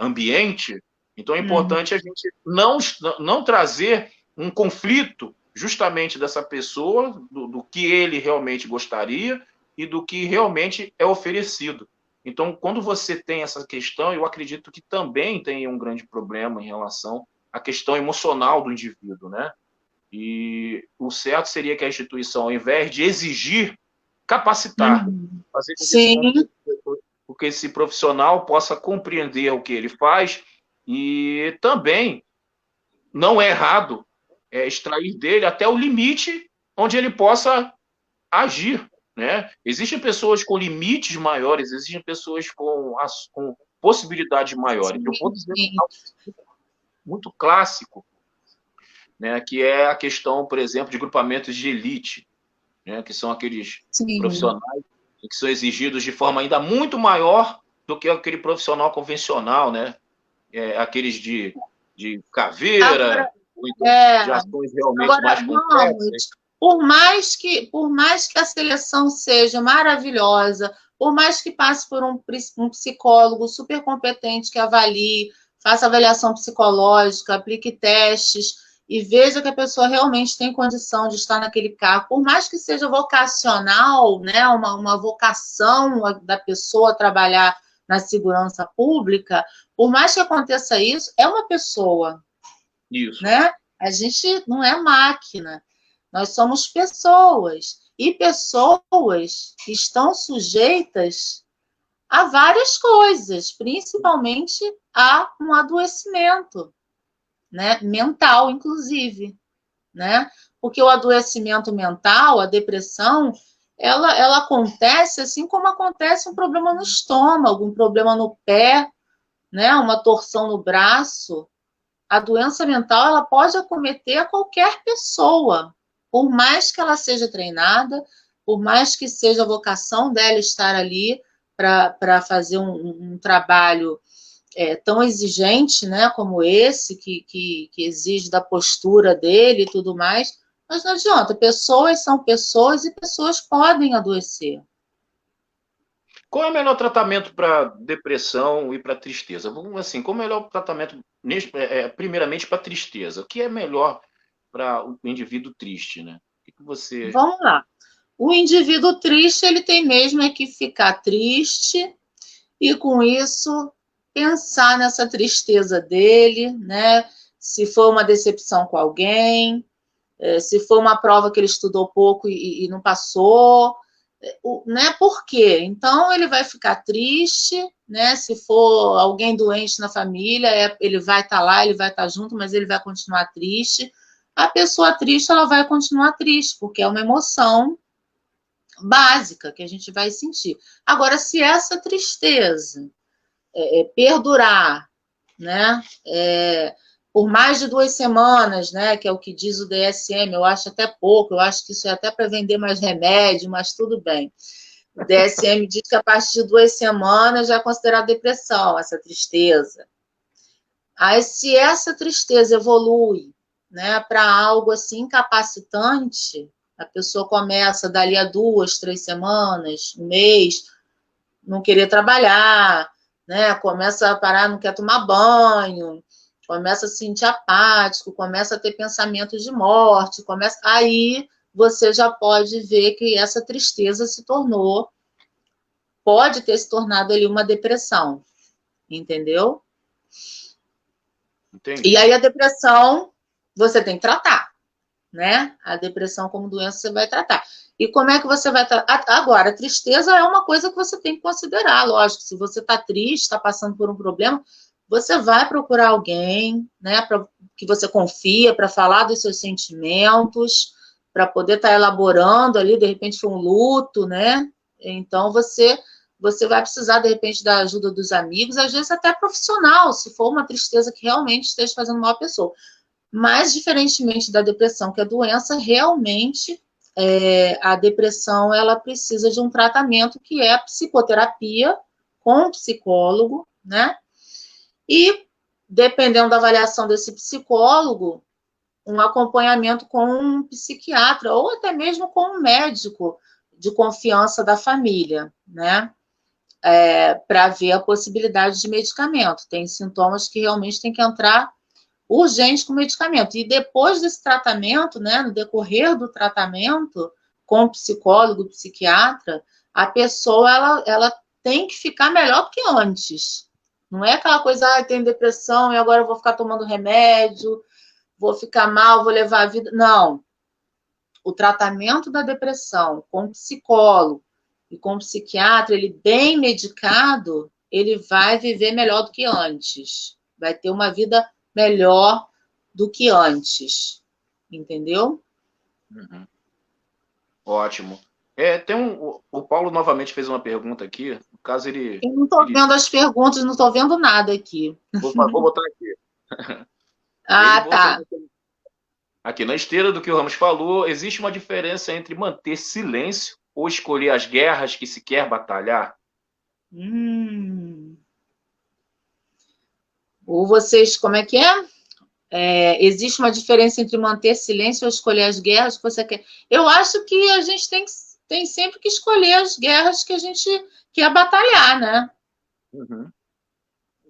ambiente. Então é importante a gente não trazer um conflito justamente dessa pessoa, do que ele realmente gostaria e do que realmente é oferecido. Então, quando você tem essa questão, eu acredito que também tem um grande problema em relação à questão emocional do indivíduo, né? E o certo seria que a instituição, ao invés de exigir, capacitar, fazer com que esse profissional possa compreender o que ele faz e também não é errado extrair dele até o limite onde ele possa agir, né? Existem pessoas com limites maiores, existem pessoas com possibilidades maiores. Eu vou dizer algo muito clássico, né, que é a questão, por exemplo, de grupamentos de elite, né, que são aqueles profissionais que são exigidos de forma ainda muito maior do que aquele profissional convencional, né? Aqueles de caveira, ou então de ações realmente mais complexas. Por mais que a seleção seja maravilhosa, por mais que passe por um psicólogo super competente que avalie, faça avaliação psicológica, aplique testes e veja que a pessoa realmente tem condição de estar naquele cargo, por mais que seja vocacional, né, uma vocação da pessoa trabalhar na segurança pública, por mais que aconteça isso, é uma pessoa. Isso. Né? A gente não é máquina, nós somos pessoas. E pessoas que estão sujeitas a várias coisas, principalmente a um adoecimento, né? Mental, inclusive. Né? Porque o adoecimento mental, a depressão, ela acontece assim como acontece um problema no estômago, um problema no pé, né? Uma torção no braço. A doença mental ela pode acometer a qualquer pessoa, por mais que ela seja treinada, por mais que seja a vocação dela estar ali para fazer um trabalho tão exigente, né, como esse, que exige da postura dele e tudo mais, mas não adianta, pessoas são pessoas e pessoas podem adoecer. Qual é o melhor tratamento para depressão e para tristeza? Vamos assim, qual é o melhor tratamento, primeiramente, para tristeza? O que é melhor para o indivíduo triste, né? O que você... Vamos lá. O indivíduo triste, ele tem mesmo que ficar triste e, com isso, pensar nessa tristeza dele, né? Se foi uma decepção com alguém, se foi uma prova que ele estudou pouco e não passou, né? Por quê? Então, ele vai ficar triste, né? Se for alguém doente na família, ele vai estar lá, ele vai estar junto, mas ele vai continuar triste. A pessoa triste, ela vai continuar triste, porque é uma emoção básica que a gente vai sentir. Agora, se essa tristeza perdurar, né, por mais de 2 semanas, né, que é o que diz o DSM, eu acho até pouco, eu acho que isso é até para vender mais remédio, mas tudo bem. O DSM diz que a partir de 2 semanas já é considerado depressão, essa tristeza. Aí, se essa tristeza evolui, né, para algo assim incapacitante, a pessoa começa dali a 2, 3 semanas, um mês, não querer trabalhar, né? Começa a parar, não quer tomar banho, começa a se sentir apático, começa a ter pensamentos de morte, aí você já pode ver que essa tristeza pode ter se tornado ali uma depressão, entendeu? Entendi. E aí a depressão você tem que tratar, né? A depressão como doença você vai tratar. E como é que você vai tratar? Agora, a tristeza é uma coisa que você tem que considerar, lógico. Se você está triste, está passando por um problema, você vai procurar alguém, né, que você confia, para falar dos seus sentimentos, para poder estar elaborando ali, de repente foi um luto, né? Então você vai precisar, de repente, da ajuda dos amigos, às vezes até profissional, se for uma tristeza que realmente esteja fazendo mal à pessoa. Mas, diferentemente da depressão, que é doença, realmente a depressão ela precisa de um tratamento que é a psicoterapia com um psicólogo, né? E, dependendo da avaliação desse psicólogo, um acompanhamento com um psiquiatra ou até mesmo com um médico de confiança da família, né? Para ver a possibilidade de medicamento. Tem sintomas que realmente tem que entrar urgente com medicamento. E depois desse tratamento, né, no decorrer do tratamento, com o psicólogo, psiquiatra, a pessoa ela tem que ficar melhor do que antes. Não é aquela coisa, tem depressão e agora eu vou ficar tomando remédio, vou ficar mal, vou levar a vida. Não. O tratamento da depressão com psicólogo e com psiquiatra, ele bem medicado, ele vai viver melhor do que antes. Vai ter uma vida melhor do que antes. Entendeu? Uhum. Ótimo. O Paulo novamente fez uma pergunta aqui. No caso, Eu não estou vendo as perguntas, não estou vendo nada aqui. Vou botar aqui. Ele Ah, botou tá. aqui, na esteira do que o Ramos falou, existe uma diferença entre manter silêncio ou escolher as guerras que se quer batalhar? Ou vocês, como é que é? Existe uma diferença entre manter silêncio ou escolher as guerras que você quer. Eu acho que a gente tem sempre que escolher as guerras que a gente quer batalhar, né? Uhum.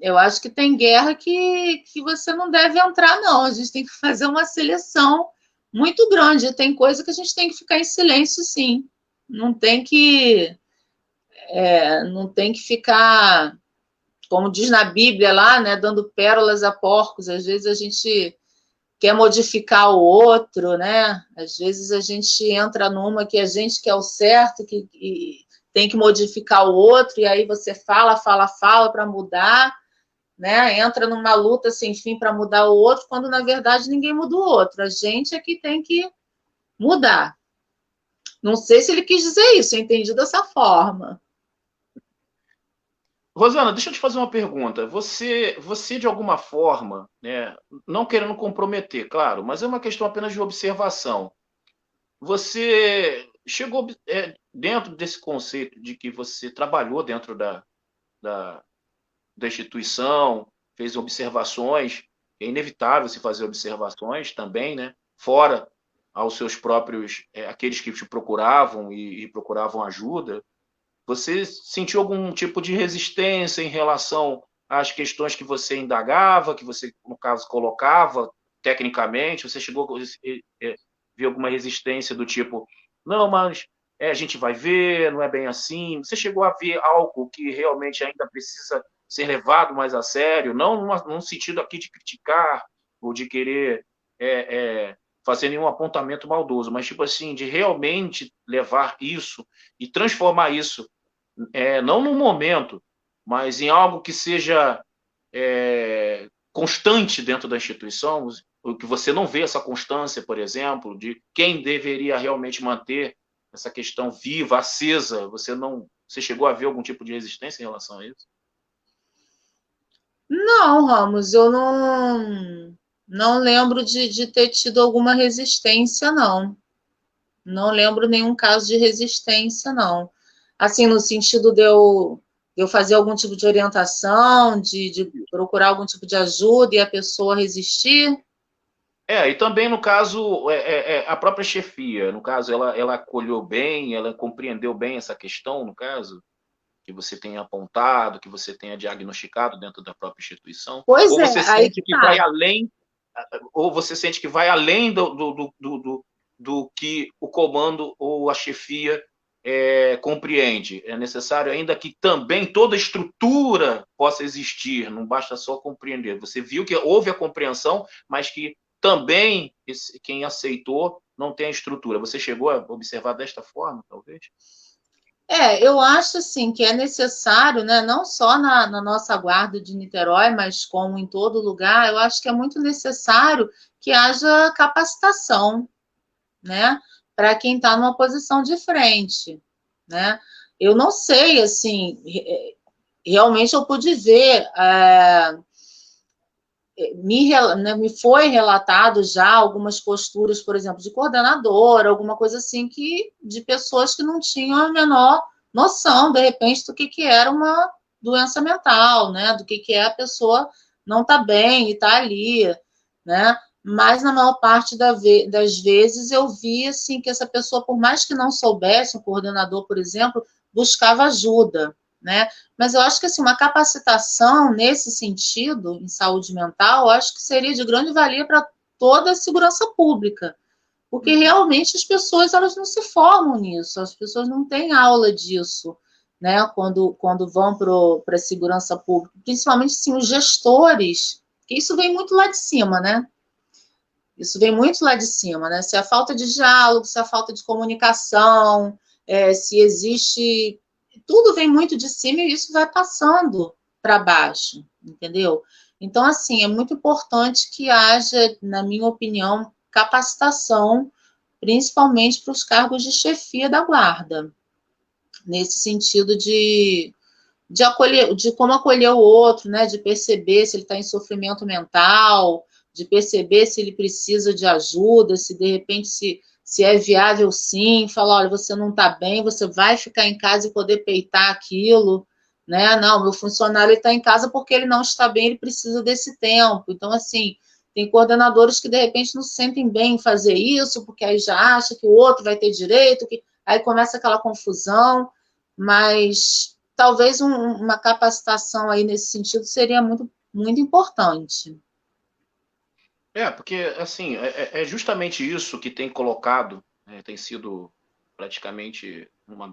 Eu acho que tem guerra que você não deve entrar, não. A gente tem que fazer uma seleção muito grande. Tem coisa que a gente tem que ficar em silêncio, sim. Não tem que, não tem que ficar, como diz na Bíblia lá, né, dando pérolas a porcos. Às vezes a gente quer modificar o outro, né? Às vezes a gente entra numa que a gente quer o certo, que tem que modificar o outro, e aí você fala para mudar, né? Entra numa luta sem fim para mudar o outro, quando na verdade ninguém muda o outro. A gente é que tem que mudar. Não sei se ele quis dizer isso, eu entendi dessa forma. Rosana, deixa eu te fazer uma pergunta. Você de alguma forma, né, não querendo comprometer, claro, mas é uma questão apenas de observação. Você chegou dentro desse conceito de que você trabalhou dentro da, da instituição, fez observações, é inevitável se fazer observações também, né? Fora aos seus próprios, aqueles que te procuravam e procuravam ajuda. Você sentiu algum tipo de resistência em relação às questões que você indagava, que você, no caso, colocava tecnicamente? Você chegou a ver alguma resistência do tipo, não, mas a gente vai ver, não é bem assim. Você chegou a ver algo que realmente ainda precisa ser levado mais a sério, não num sentido aqui de criticar ou de querer fazer nenhum apontamento maldoso, mas tipo assim, de realmente levar isso e transformar isso, não num momento, mas em algo que seja constante dentro da instituição, o que você não vê essa constância, por exemplo, de quem deveria realmente manter essa questão viva, acesa. Você chegou a ver algum tipo de resistência em relação a isso? Não, Ramos, eu não lembro de ter tido alguma resistência, não. Não lembro nenhum caso de resistência, não. Assim, no sentido de eu fazer algum tipo de orientação, de procurar algum tipo de ajuda e a pessoa resistir. E também no caso, a própria chefia, no caso, ela acolheu bem, ela compreendeu bem essa questão, no caso? que você tenha apontado, que você tenha diagnosticado dentro da própria instituição? Pois Ou é, você aí sente que que vai tá. além, ou você sente que vai além do que o comando ou a chefia compreende? É necessário ainda que também toda a estrutura possa existir, não basta só compreender. Você viu que houve a compreensão, mas que também quem aceitou não tem a estrutura. Você chegou a observar desta forma, talvez? Eu acho assim que é necessário, né, não só na nossa guarda de Niterói, mas como em todo lugar, eu acho que é muito necessário que haja capacitação, né, para quem está numa posição de frente, né? Eu não sei, assim, realmente eu pude ver, me foi relatado já algumas posturas, por exemplo, de coordenadora, alguma coisa assim, de pessoas que não tinham a menor noção, de repente, do que era uma doença mental, né? Do que é a pessoa não tá bem e tá ali, né? Mas na maior parte das vezes eu vi assim que essa pessoa, por mais que não soubesse, um coordenador, por exemplo, buscava ajuda, né? Mas eu acho que assim, uma capacitação nesse sentido, em saúde mental, eu acho que seria de grande valia para toda a segurança pública, porque realmente as pessoas elas não se formam nisso, as pessoas não têm aula disso, né? Quando vão para a segurança pública, principalmente assim, os gestores, que isso vem muito lá de cima, né? Isso vem muito lá de cima, né? Se a falta de diálogo, se a falta de comunicação, se existe. Tudo vem muito de cima e isso vai passando para baixo, entendeu? Então, assim, é muito importante que haja, na minha opinião, capacitação, principalmente para os cargos de chefia da guarda, nesse sentido de acolher, de como acolher o outro, né? De perceber se ele está em sofrimento mental, de perceber se ele precisa de ajuda, se de repente se é viável sim, falar, olha, você não está bem, você vai ficar em casa e poder peitar aquilo, né? Não, meu funcionário está em casa porque ele não está bem, ele precisa desse tempo. Então, assim, tem coordenadores que de repente não se sentem bem em fazer isso, porque aí já acha que o outro vai ter direito, que aí começa aquela confusão, mas talvez uma capacitação aí nesse sentido seria muito, muito importante. Porque, assim, é justamente isso que tem colocado, né, tem sido praticamente um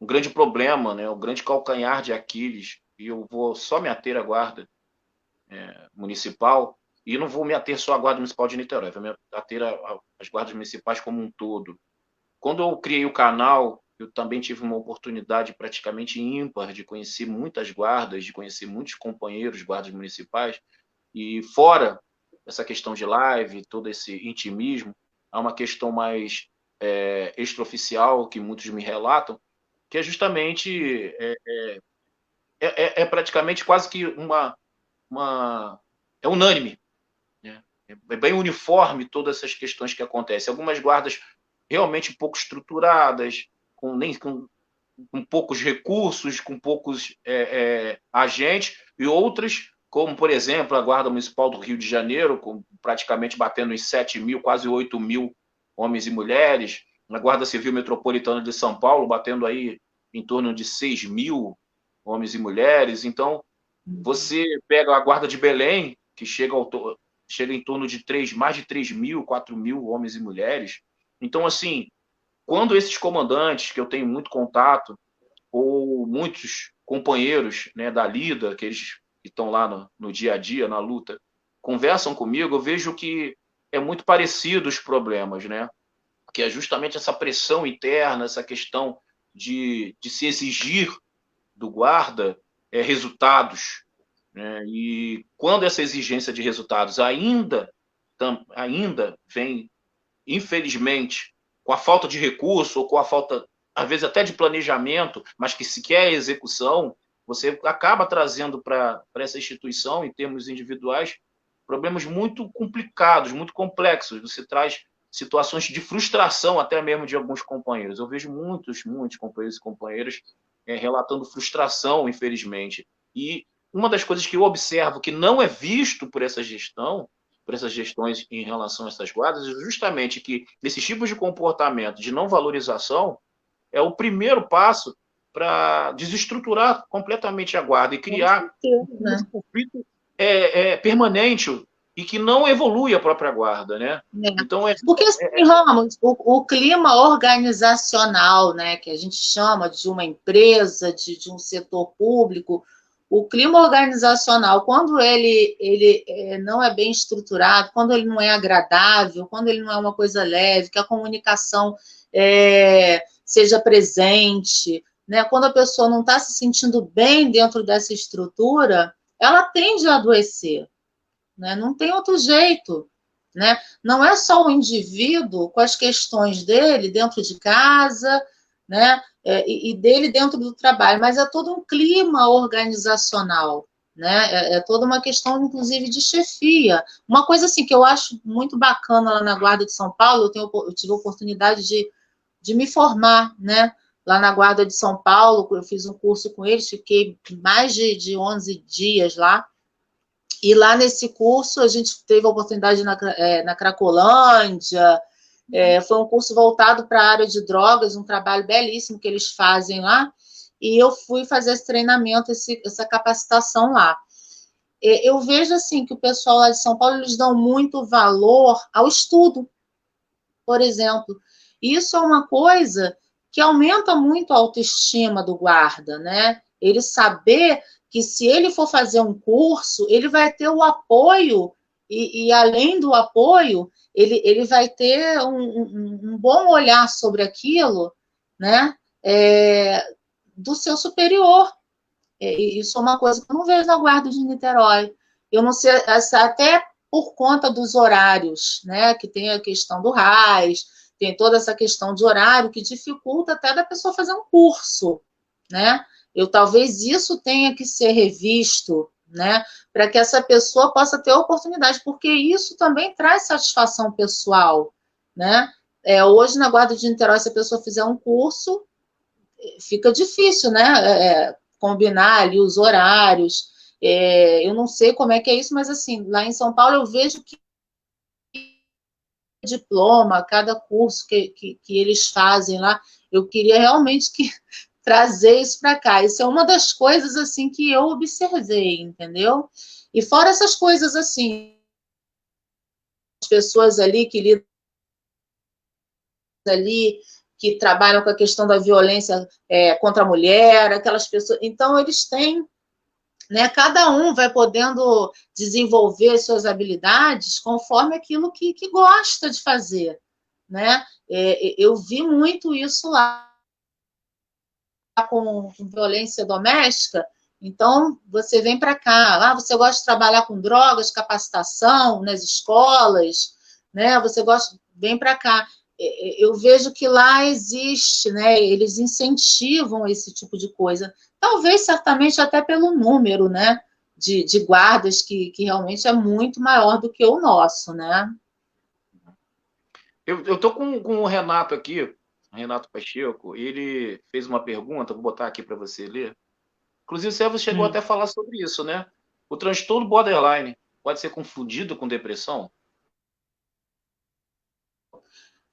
grande problema, né, um grande calcanhar de Aquiles, e eu vou só me ater à guarda municipal, e não vou me ater só à guarda municipal de Niterói, vou me ater às guardas municipais como um todo. Quando eu criei o canal, eu também tive uma oportunidade praticamente ímpar de conhecer muitas guardas, de conhecer muitos companheiros guardas municipais, e fora essa questão de live, todo esse intimismo, há uma questão mais extraoficial que muitos me relatam, que é justamente praticamente quase que uma é unânime, né? É bem uniforme todas essas questões que acontecem. Algumas guardas realmente pouco estruturadas, com poucos recursos, com poucos agentes, e outras, como, por exemplo, a Guarda Municipal do Rio de Janeiro, com praticamente batendo em 7 mil, quase 8 mil homens e mulheres, a Guarda Civil Metropolitana de São Paulo, batendo aí em torno de 6 mil homens e mulheres. Então, você pega a Guarda de Belém, que chega em torno de mais de 3 mil, 4 mil homens e mulheres. Então, assim, quando esses comandantes, que eu tenho muito contato, ou muitos companheiros, né, da lida, aqueles que estão lá no dia a dia, na luta, conversam comigo, eu vejo que é muito parecido os problemas, né? Que é justamente essa pressão interna, essa questão de se exigir do guarda resultados, né? E quando essa exigência de resultados ainda vem, infelizmente, com a falta de recurso ou com a falta, às vezes, até de planejamento, mas que sequer é execução, você acaba trazendo para essa instituição, em termos individuais, problemas muito complicados, muito complexos. Você traz situações de frustração até mesmo de alguns companheiros. Eu vejo muitos companheiros e companheiras relatando frustração, infelizmente. E uma das coisas que eu observo que não é visto por essa gestão, por essas gestões em relação a essas guardas, é justamente que esses tipos de comportamento de não valorização é o primeiro passo para desestruturar completamente a guarda e criar né? um conflito permanente e que não evolui a própria guarda, né? Então, porque, assim, Ramos, o clima organizacional, né, que a gente chama de uma empresa, de um setor público, o clima organizacional, quando ele não é bem estruturado, quando ele não é agradável, quando ele não é uma coisa leve, que a comunicação seja presente, né, quando a pessoa não está se sentindo bem dentro dessa estrutura, ela tende a adoecer. Né? Não tem outro jeito. Né? Não é só o indivíduo com as questões dele dentro de casa, né? E dele dentro do trabalho, mas é todo um clima organizacional. Né? É toda uma questão, inclusive, de chefia. Uma coisa assim que eu acho muito bacana lá na Guarda de São Paulo, eu tive a oportunidade de me formar, né? Lá na Guarda de São Paulo, eu fiz um curso com eles, fiquei mais de 11 dias lá. E lá nesse curso a gente teve a oportunidade na Cracolândia, foi um curso voltado para a área de drogas, um trabalho belíssimo que eles fazem lá, e eu fui fazer esse treinamento, essa capacitação lá. Eu vejo assim que o pessoal lá de São Paulo, eles dão muito valor ao estudo, por exemplo. Isso é uma coisa que aumenta muito a autoestima do guarda, né? Ele saber que se ele for fazer um curso, ele vai ter o apoio, e além do apoio, ele vai ter um bom olhar sobre aquilo, né? Do seu superior. Isso é uma coisa que eu não vejo na Guarda de Niterói. Eu não sei, até por conta dos horários, né? Que tem a questão do RAS, tem toda essa questão de horário que dificulta até da pessoa fazer um curso, né? Talvez isso tenha que ser revisto, né? Para que essa pessoa possa ter oportunidade, porque isso também traz satisfação pessoal, né? Hoje, na Guarda de Niterói, se a pessoa fizer um curso, fica difícil, né? Combinar ali os horários. Eu não sei como é que é isso, mas assim, lá em São Paulo eu vejo que diploma, cada curso que eles fazem lá, eu queria realmente trazer isso para cá. Isso é uma das coisas assim que eu observei, entendeu? E fora essas coisas assim, as pessoas ali que lidam ali, que trabalham com a questão da violência contra a mulher, aquelas pessoas. Então, eles têm, né? Cada um vai podendo desenvolver suas habilidades conforme aquilo que gosta de fazer, né? Eu vi muito isso lá com violência doméstica. Então, você vem para cá, lá você gosta de trabalhar com drogas, capacitação nas escolas, né? Você gosta, vem para cá. Eu vejo que lá existe, né? Eles incentivam esse tipo de coisa. Talvez, certamente, até pelo número, né? De guardas que realmente é muito maior do que o nosso, né? Eu tô com o Renato aqui, Renato Pacheco, ele fez uma pergunta, vou botar aqui para você ler. Inclusive, você chegou até a falar sobre isso, né? O transtorno borderline pode ser confundido com depressão?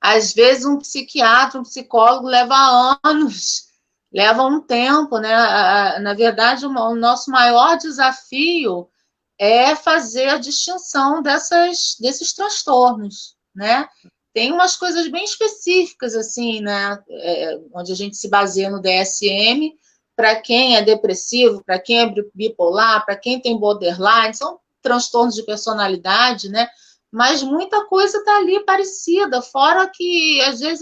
Às vezes, um psiquiatra, um psicólogo leva anos, leva um tempo, né? Na verdade, o nosso maior desafio é fazer a distinção desses transtornos, né? Tem umas coisas bem específicas, assim, né? Onde a gente se baseia no DSM, para quem é depressivo, para quem é bipolar, para quem tem borderline, são transtornos de personalidade, né? Mas muita coisa está ali parecida, fora que às vezes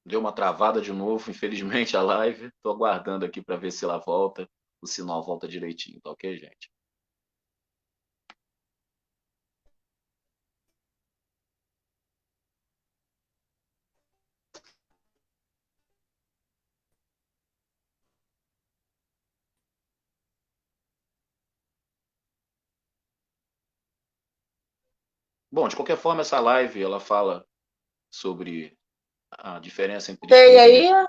Deu uma travada de novo, infelizmente, a live. Estou aguardando aqui para ver se ela volta, o sinal volta direitinho, tá ok, gente? Bom, de qualquer forma, essa live ela fala sobre a diferença entre tem crise e aí. depressão.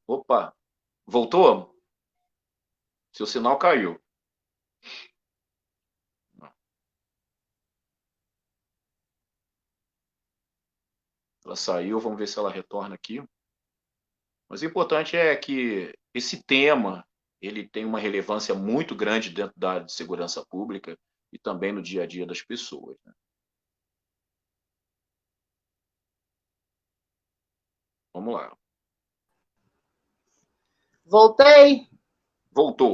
Opa! Voltou? Seu sinal caiu. Ela saiu, vamos ver se ela retorna aqui. Mas o importante é que esse tema ele tem uma relevância muito grande dentro da área de segurança pública e também no dia a dia das pessoas, né? Vamos lá. Voltei? Voltou.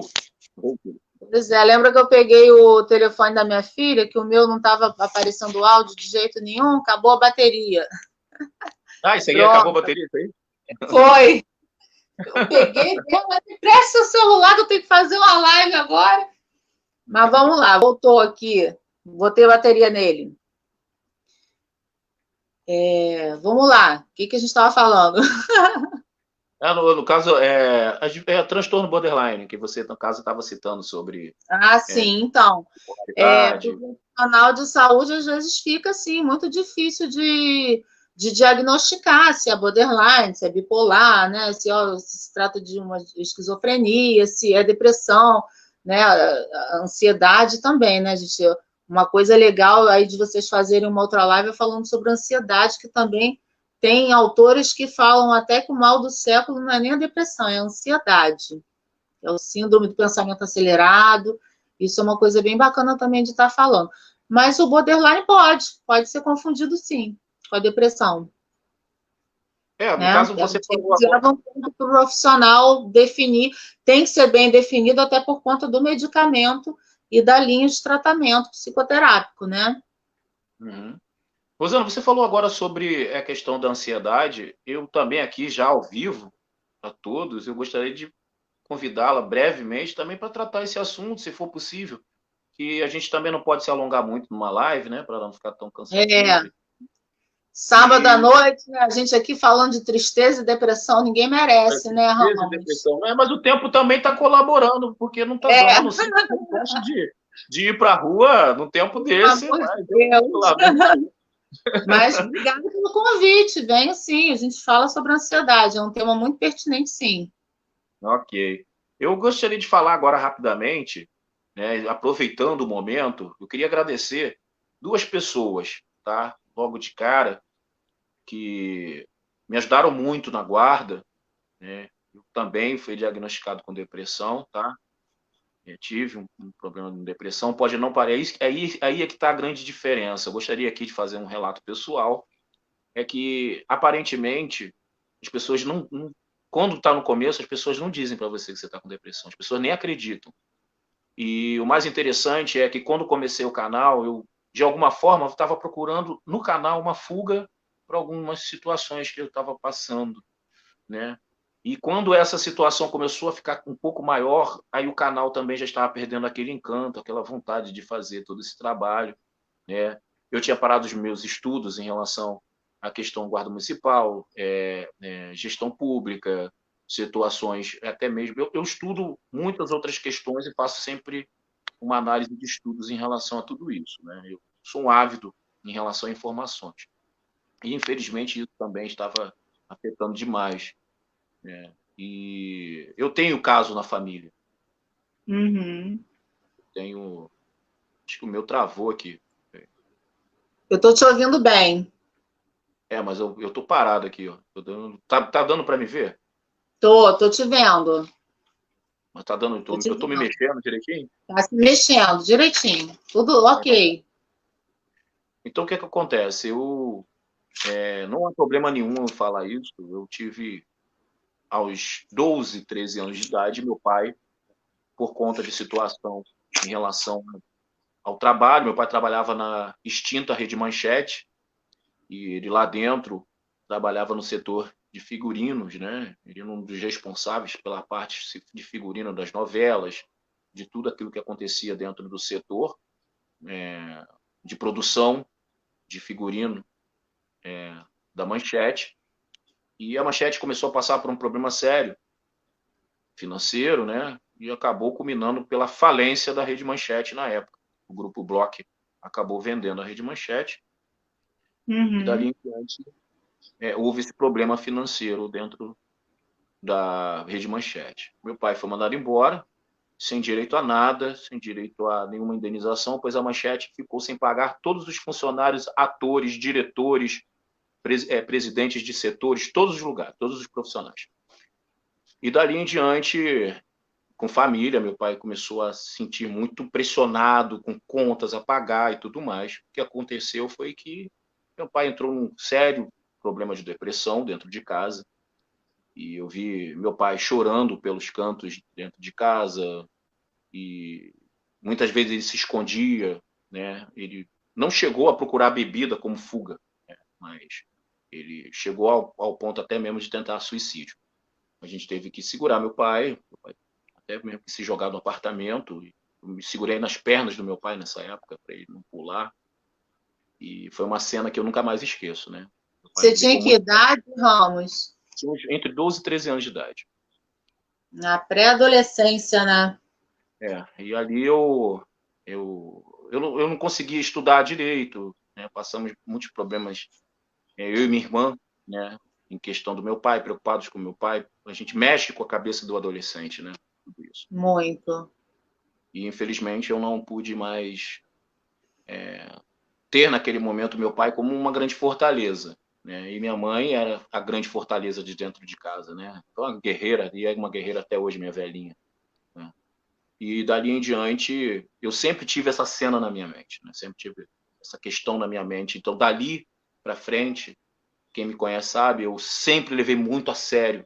Voltou. Pois é, lembra que eu peguei o telefone da minha filha, que o meu não estava aparecendo áudio de jeito nenhum, acabou a bateria. Ah, isso aí acabou a Pronto, bateria, isso aí? foi. Eu peguei, presta o celular que eu tenho que fazer uma live agora. Mas vamos lá, voltou aqui. Botei a bateria nele. Vamos lá, o que a gente estava falando? No caso, é transtorno borderline, que você, no caso, estava citando sobre Ah, sim, então. Para idade. o profissional de saúde, às vezes fica assim, muito difícil de diagnosticar se é borderline, se é bipolar, né? Se trata de uma esquizofrenia, se é depressão, né? A ansiedade também, né, gente? Uma coisa legal aí de vocês fazerem uma outra live é falando sobre ansiedade, que também tem autores que falam até que o mal do século não é nem a depressão, é a ansiedade. É o síndrome do pensamento acelerado. Isso é uma coisa bem bacana também de estar falando. Mas o borderline pode ser confundido sim com a depressão. No Né? caso, você falou Inclusive, agora. leva um tempo para o profissional definir, tem que ser bem definido até por conta do medicamento e da linha de tratamento psicoterápico, né? Uhum. Rosana, você falou agora sobre a questão da ansiedade. Eu também aqui, já ao vivo, a todos, eu gostaria de convidá-la brevemente também para tratar esse assunto, se for possível, que a gente também não pode se alongar muito numa live, né, para não ficar tão cansativo. É, sábado à E noite, né? A gente aqui falando de tristeza e depressão, ninguém merece, né, tristeza e Ramos? depressão. Mas o tempo também está colaborando, porque não está É, dando. Sempre que eu gosto de ir para a rua num tempo pelo desse, amor mas de eu fico Deus. lá mesmo. Mas obrigada pelo convite. Venho sim, a gente fala sobre ansiedade, é um tema muito pertinente, sim. Ok. Eu gostaria de falar agora rapidamente, né, aproveitando o momento, eu queria agradecer duas pessoas, tá? Logo de cara, que me ajudaram muito na guarda, né? Eu também fui diagnosticado com depressão, tá? Eu tive um problema de depressão, pode não parecer, aí é que está a grande diferença. Eu gostaria aqui de fazer um relato pessoal, é que aparentemente as pessoas quando está no começo, as pessoas não dizem para você que você está com depressão, as pessoas nem acreditam. E o mais interessante é que quando comecei o canal, eu de alguma forma estava procurando no canal uma fuga para algumas situações que eu estava passando, né? E quando essa situação começou a ficar um pouco maior, aí o canal também já estava perdendo aquele encanto, aquela vontade de fazer todo esse trabalho, né? Eu tinha parado os meus estudos em relação à questão guarda municipal, gestão pública, situações, até mesmo. Eu estudo muitas outras questões e faço sempre uma análise de estudos em relação a tudo isso, né? Eu sou um ávido em relação a informações. E, infelizmente, isso também estava afetando demais, né? E eu tenho caso na família. Uhum. Tenho. Acho que o meu travou aqui. Eu estou te ouvindo bem. Mas eu tô parado aqui, ó. Tá dando para me ver? Tô te vendo. Mas tá dando. Tô te Eu tô me vendo. mexendo direitinho? Tá se mexendo direitinho. Tudo ok. Então, o que é que acontece? Não há problema nenhum eu falar isso. Eu tive, aos 12, 13 anos de idade, meu pai, por conta de situação em relação ao trabalho, meu pai trabalhava na extinta Rede Manchete, e ele lá dentro trabalhava no setor de figurinos, né? Ele era um dos responsáveis pela parte de figurino das novelas, de tudo aquilo que acontecia dentro do setor de produção de figurino da Manchete. E a Manchete começou a passar por um problema sério financeiro, né? E acabou culminando pela falência da Rede Manchete na época. O Grupo Bloch acabou vendendo a Rede Manchete e dali Uhum. em diante houve esse problema financeiro dentro da Rede Manchete. Meu pai foi mandado embora, sem direito a nada, sem direito a nenhuma indenização, pois a Manchete ficou sem pagar todos os funcionários, atores, diretores, presidentes de setores, todos os lugares, todos os profissionais. E dali em diante, com família, meu pai começou a se sentir muito pressionado, com contas a pagar e tudo mais. O que aconteceu foi que meu pai entrou num sério problema de depressão dentro de casa, e eu vi meu pai chorando pelos cantos dentro de casa, e muitas vezes ele se escondia, né? Ele não chegou a procurar bebida como fuga, né? Mas ele chegou ao ponto até mesmo de tentar suicídio. A gente teve que segurar meu pai até mesmo que se jogar do apartamento. Eu me segurei nas pernas do meu pai nessa época para ele não pular. E foi uma cena que eu nunca mais esqueço, né? Meu pai Você me tinha ligou que muito, idade, Ramos? entre 12 e 13 anos de idade. Na pré-adolescência, né? E ali eu não conseguia estudar direito, né? Passamos muitos problemas, eu e minha irmã, né? Em questão do meu pai, preocupados com meu pai. A gente mexe com a cabeça do adolescente, né? Tudo isso. Muito. E infelizmente eu não pude mais ter naquele momento meu pai como uma grande fortaleza, né? E minha mãe era a grande fortaleza de dentro de casa, né? Então, uma guerreira, e é uma guerreira até hoje, minha velhinha, né? E dali em diante, eu sempre tive essa cena na minha mente, né? Sempre tive essa questão na minha mente. Então, dali para frente, quem me conhece sabe, eu sempre levei muito a sério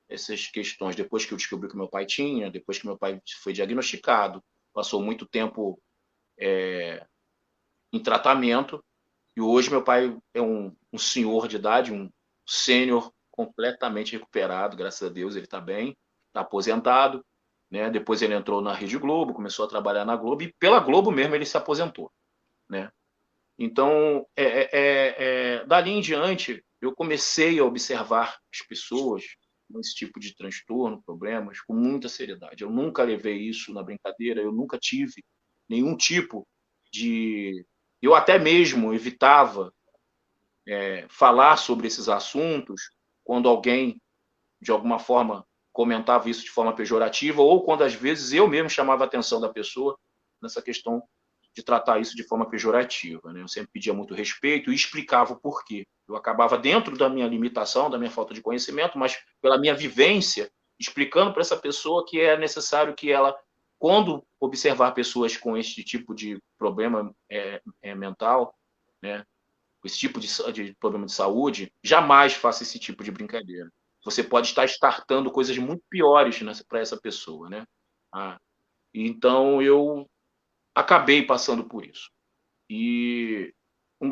essas questões. Depois que eu descobri que meu pai tinha, depois que meu pai foi diagnosticado, passou muito tempo em tratamento. E hoje meu pai é um senhor de idade, um sênior completamente recuperado, graças a Deus, ele está bem, está aposentado, né? Depois ele entrou na Rede Globo, começou a trabalhar na Globo, e pela Globo mesmo ele se aposentou, né? Então, dali em diante, eu comecei a observar as pessoas com esse tipo de transtorno, problemas, com muita seriedade. Eu nunca levei isso na brincadeira, eu nunca tive nenhum tipo de. Eu até mesmo evitava falar sobre esses assuntos quando alguém, de alguma forma, comentava isso de forma pejorativa, ou quando, às vezes, eu mesmo chamava a atenção da pessoa nessa questão de tratar isso de forma pejorativa, né? Eu sempre pedia muito respeito e explicava o porquê. Eu acabava dentro da minha limitação, da minha falta de conhecimento, mas pela minha vivência, explicando para essa pessoa que é necessário que ela, quando observar pessoas com este tipo de problema mental, né, esse tipo de problema de saúde, jamais faça esse tipo de brincadeira. Você pode estar startando coisas muito piores para essa pessoa, né? Ah, então eu acabei passando por isso. E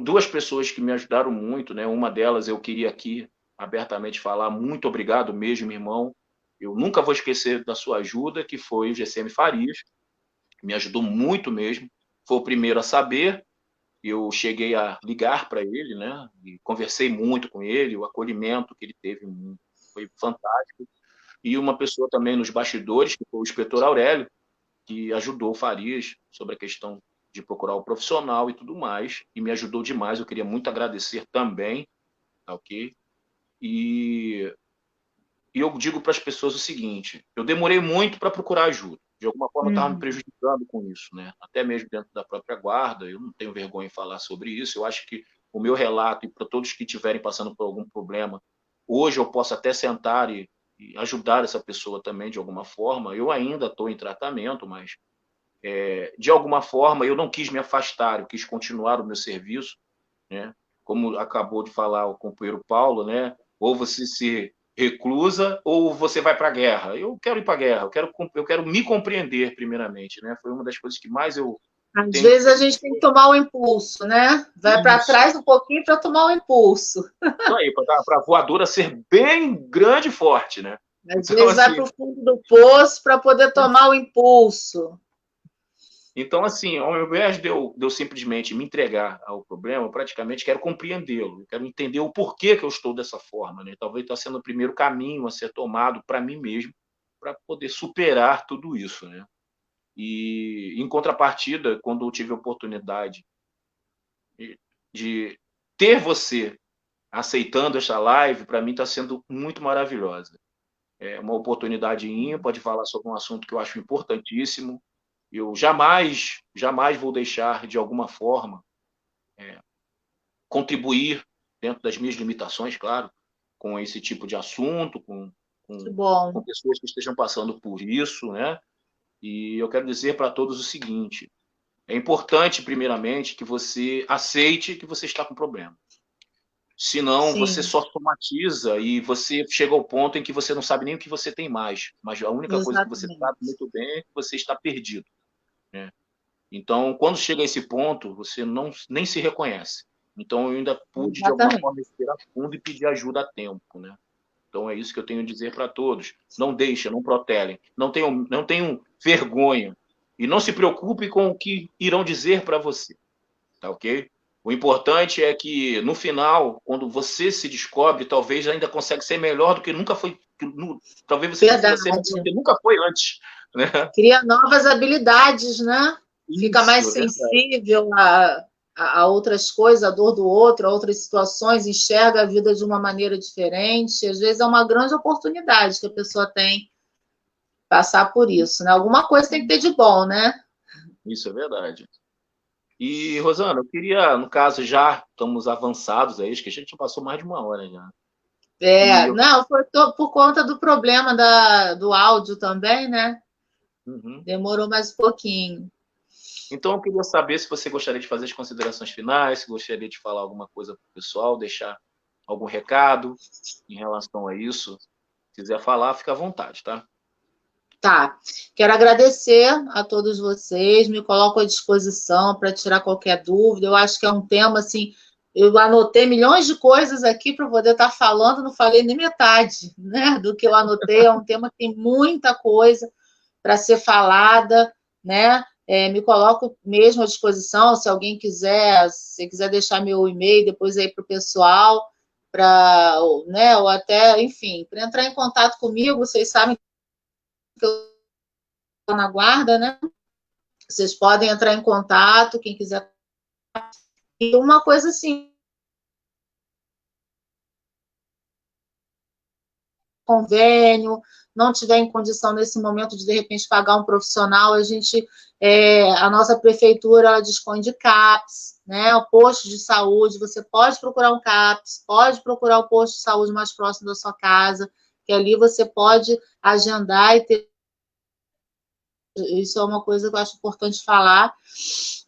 duas pessoas que me ajudaram muito, né? Uma delas eu queria aqui abertamente falar, muito obrigado mesmo, irmão. Eu nunca vou esquecer da sua ajuda, que foi o GCM Farias, me ajudou muito mesmo. Foi o primeiro a saber, eu cheguei a ligar para ele, né? E conversei muito com ele, o acolhimento que ele teve foi fantástico. E uma pessoa também nos bastidores, que foi o inspetor Aurélio, que ajudou o Farias sobre a questão de procurar o profissional e tudo mais, e me ajudou demais. Eu queria muito agradecer também, tá ok? E, e eu digo para as pessoas o seguinte: eu demorei muito para procurar ajuda. De alguma forma, eu estava me Uhum. prejudicando com isso, né? Até mesmo dentro da própria guarda. Eu não tenho vergonha em falar sobre isso. Eu acho que o meu relato, e para todos que estiverem passando por algum problema, hoje eu posso até sentar e ajudar essa pessoa também de alguma forma. Eu ainda estou em tratamento, mas de alguma forma eu não quis me afastar, eu quis continuar o meu serviço, né? Como acabou de falar o companheiro Paulo, né? Ou você se reclusa ou você vai para a guerra. Eu quero ir para a guerra, eu quero me compreender primeiro, né? Foi uma das coisas que mais eu Às tenho vezes a feito. gente tem que tomar o impulso, né? Vai para Isso, trás um pouquinho para tomar o impulso. isso aí, para a voadora ser bem grande e forte, né? Às Então, vezes vai assim, para o fundo do poço para poder tomar o impulso. Então, assim, ao invés de eu simplesmente me entregar ao problema, eu praticamente quero compreendê-lo, quero entender o porquê que eu estou dessa forma, né? Talvez está sendo o primeiro caminho a ser tomado para mim mesmo, para poder superar tudo isso, né? E, em contrapartida, quando eu tive a oportunidade de ter você aceitando esta live, para mim está sendo muito maravilhosa. é uma oportunidade ímpar de falar sobre um assunto que eu acho importantíssimo. Eu jamais vou deixar, de alguma forma, contribuir, dentro das minhas limitações, claro, com esse tipo de assunto, Que bom. com pessoas que estejam passando por isso, né? E eu quero dizer para todos o seguinte: é importante, primeiramente, que você aceite que você está com problema. Senão, você Sim, só somatiza e você chega ao ponto em que você não sabe nem o que você tem mais. Mas a única coisa que você sabe exatamente. muito bem é que você está perdido, né? Então, quando chega a esse ponto, você nem se reconhece. Então, eu ainda pude, de alguma Exatamente. forma, respirar fundo e pedir ajuda a tempo, né? Então, é isso que eu tenho a dizer para todos. Não deixem, não protelem. Não tenham vergonha. E não se preocupe com o que irão dizer para você, tá ok? O importante é que, no final, quando você se descobre, talvez ainda consegue ser melhor do que nunca foi. Talvez você consiga ser melhor do Verdade. que nunca foi antes, né? Cria novas habilidades, né? Fica mais Isso, é verdade. sensível a outras coisas, a dor do outro, a outras situações, enxerga a vida de uma maneira diferente. Às vezes é uma grande oportunidade que a pessoa tem passar por isso, né? Alguma coisa tem que ter de bom, né? Isso é verdade. E, Rosana, eu queria, no caso, já estamos avançados aí, acho que a gente passou mais de uma hora já. E É, eu, não, foi por conta do problema do áudio também, né? Uhum. Demorou mais um pouquinho. Então, eu queria saber se você gostaria de fazer as considerações finais, se gostaria de falar alguma coisa para o pessoal, deixar algum recado em relação a isso. Se quiser falar, fica à vontade, tá? Tá. Quero agradecer a todos vocês, me coloco à disposição para tirar qualquer dúvida. Eu acho que é um tema assim. Eu anotei milhões de coisas aqui para poder estar falando, não falei nem metade, né, do que eu anotei. É um tema que tem muita coisa para ser falada, né? Me coloco mesmo à disposição, se alguém quiser, se quiser deixar meu e-mail depois aí para o pessoal, para, né, ou até, enfim, para entrar em contato comigo, vocês sabem que eu estou na guarda, né? Vocês podem entrar em contato, quem quiser. E uma coisa assim, convênio, não tiver em condição nesse momento de repente pagar um profissional, a nossa prefeitura ela dispõe de CAPS, né? O posto de saúde, você pode procurar um CAPS, pode procurar o posto de saúde mais próximo da sua casa, que ali você pode agendar e ter. Isso é uma coisa que eu acho importante falar.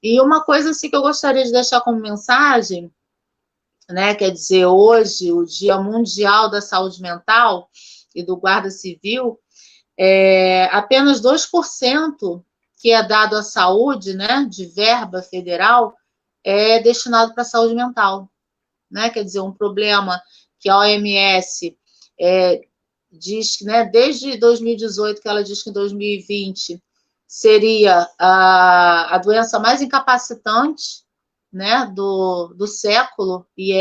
E uma coisa assim que eu gostaria de deixar como mensagem, né? Quer dizer, hoje, o Dia Mundial da Saúde Mental e do Guarda Civil, apenas 2% que é dado à saúde, né, de verba federal, é destinado para a saúde mental, né? Quer dizer, um problema que a OMS diz que, né, desde 2018, que ela diz que em 2020 seria a doença mais incapacitante, né, do século, e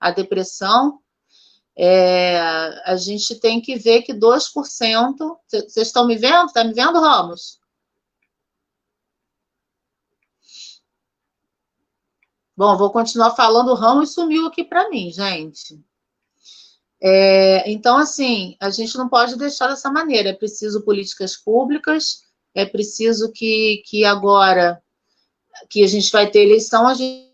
a depressão. A gente tem que ver que 2%. Vocês estão me vendo? Está me vendo, Ramos? Bom, vou continuar falando, o Ramos sumiu aqui para mim, gente. Então, assim, a gente não pode deixar dessa maneira. É preciso políticas públicas, é preciso que agora que a gente vai ter eleição, a gente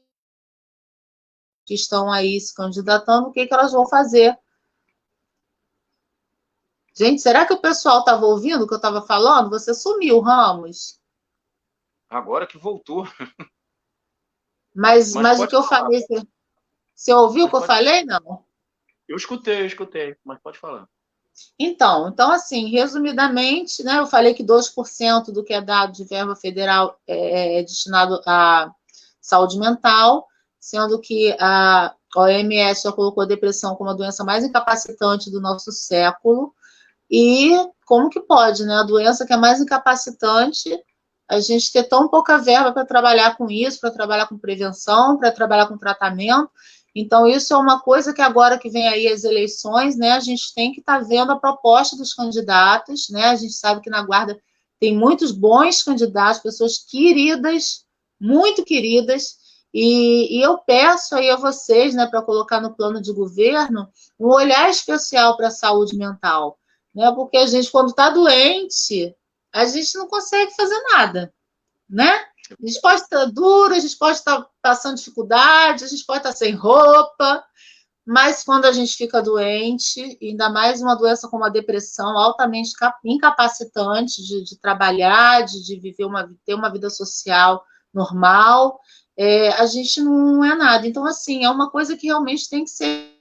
que estão aí se candidatando, o que elas vão fazer? Gente, será que o pessoal estava ouvindo o que eu estava falando? Você sumiu, Ramos. Agora que voltou. Mas Mas o pode que eu falar. falei, você ouviu o Mas que eu pode... falei? Não. eu escutei, mas pode falar. Então, assim, resumidamente, né, eu falei que 2% do que é dado de verba federal é destinado à saúde mental, sendo que a OMS já colocou a depressão como a doença mais incapacitante do nosso século. E como que pode, né? A doença que é mais incapacitante, a gente ter tão pouca verba para trabalhar com isso, para trabalhar com prevenção, para trabalhar com tratamento. Então, isso é uma coisa que agora que vem aí as eleições, né, a gente tem que estar vendo a proposta dos candidatos, né? A gente sabe que na Guarda tem muitos bons candidatos, pessoas queridas, muito queridas, e eu peço aí a vocês, né, para colocar no plano de governo um olhar especial para a saúde mental, né? Porque a gente, quando está doente, a gente não consegue fazer nada, né? A gente pode estar duro, a gente pode estar passando dificuldade, a gente pode estar sem roupa, mas quando a gente fica doente, ainda mais uma doença como a depressão, altamente incapacitante de trabalhar, de viver ter uma vida social normal, a gente não é nada. Então, assim, é uma coisa que realmente tem que ser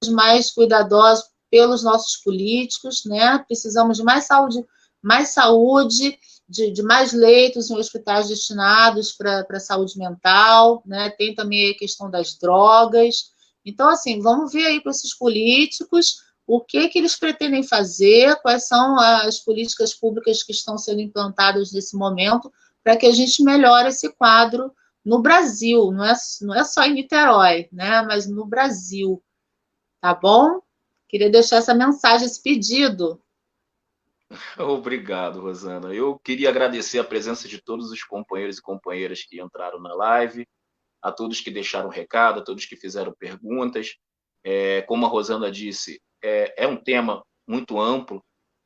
mais cuidadosos pelos nossos políticos, né? Precisamos de mais saúde, de mais leitos em hospitais destinados para a saúde mental, né? Tem também a questão das drogas. Então, assim, vamos ver aí para esses políticos o que eles pretendem fazer, quais são as políticas públicas que estão sendo implantadas nesse momento, para que a gente melhore esse quadro no Brasil, não é só em Niterói, né? Mas no Brasil. Tá bom? Queria deixar essa mensagem, esse pedido. Obrigado, Rosana. Eu queria agradecer a presença de todos os companheiros e companheiras que entraram na live, a todos que deixaram recado, a todos que fizeram perguntas. Como a Rosana disse, é um tema muito amplo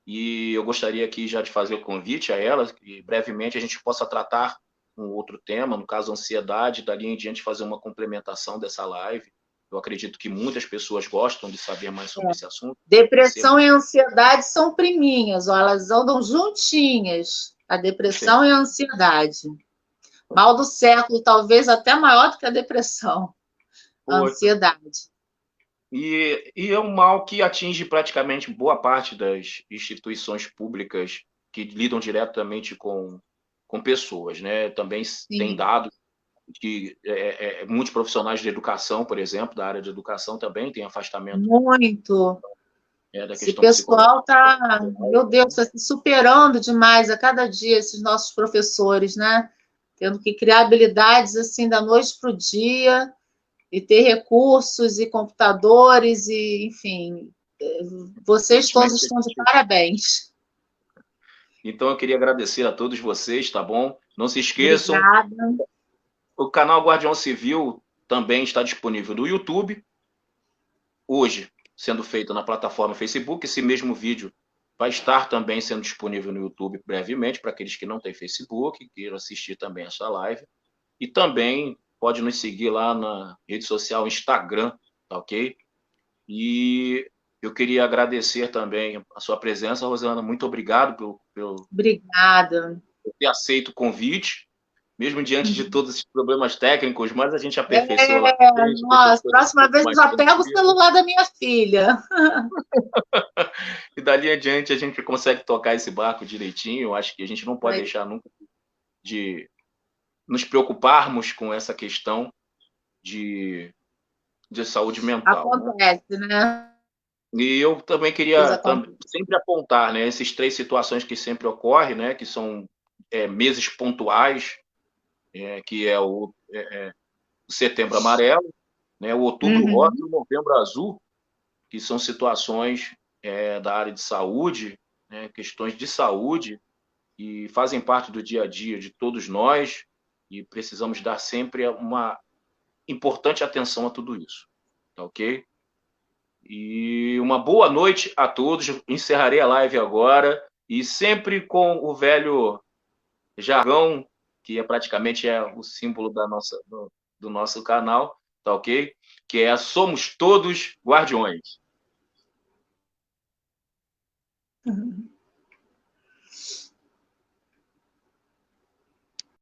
e eu gostaria aqui já de fazer o convite a ela que brevemente a gente possa tratar um outro tema, no caso, ansiedade, dali em diante fazer uma complementação dessa live. Eu acredito que muitas pessoas gostam de saber mais sobre esse assunto. Depressão e ansiedade são priminhas, ó, elas andam juntinhas. A depressão e a ansiedade. Mal do século, talvez até maior do que a depressão. A ansiedade. E é um mal que atinge praticamente boa parte das instituições públicas que lidam diretamente com pessoas, né? Também tem dados que muitos profissionais de educação, por exemplo, da área de educação também tem afastamento. Muito. Da Esse questão pessoal está, meu Deus, está se superando demais a cada dia, esses nossos professores, né? Tendo que criar habilidades assim da noite para o dia e ter recursos e computadores e, enfim, vocês todos estão de parabéns. Então, eu queria agradecer a todos vocês, tá bom? Não se esqueçam. Obrigada. O canal Guardião Civil também está disponível no YouTube. Hoje, sendo feito na plataforma Facebook, esse mesmo vídeo vai estar também sendo disponível no YouTube brevemente, para aqueles que não têm Facebook, queiram assistir também essa live. E também pode nos seguir lá na rede social Instagram, tá ok? E eu queria agradecer também a sua presença, Rosana. Muito obrigado Obrigada. por ter aceito o convite, mesmo diante de todos esses problemas técnicos, mas a gente aperfeiçoou lá. Nossa, próxima vez eu já pego o celular da minha filha. E dali adiante a gente consegue tocar esse barco direitinho. Eu acho que a gente não pode deixar nunca de nos preocuparmos com essa questão de saúde mental. Acontece, né? E eu também queria sempre apontar, né, essas três situações que sempre ocorrem, né, que são meses pontuais, que é o Setembro Amarelo, né, o Outubro Rosa e o Novembro Azul, que são situações da área de saúde, né, questões de saúde, e fazem parte do dia a dia de todos nós, e precisamos dar sempre uma importante atenção a tudo isso, tá ok? E uma boa noite a todos. Encerrarei a live agora, e sempre com o velho jargão, que praticamente o símbolo do nosso canal, tá ok? Que é somos todos guardiões.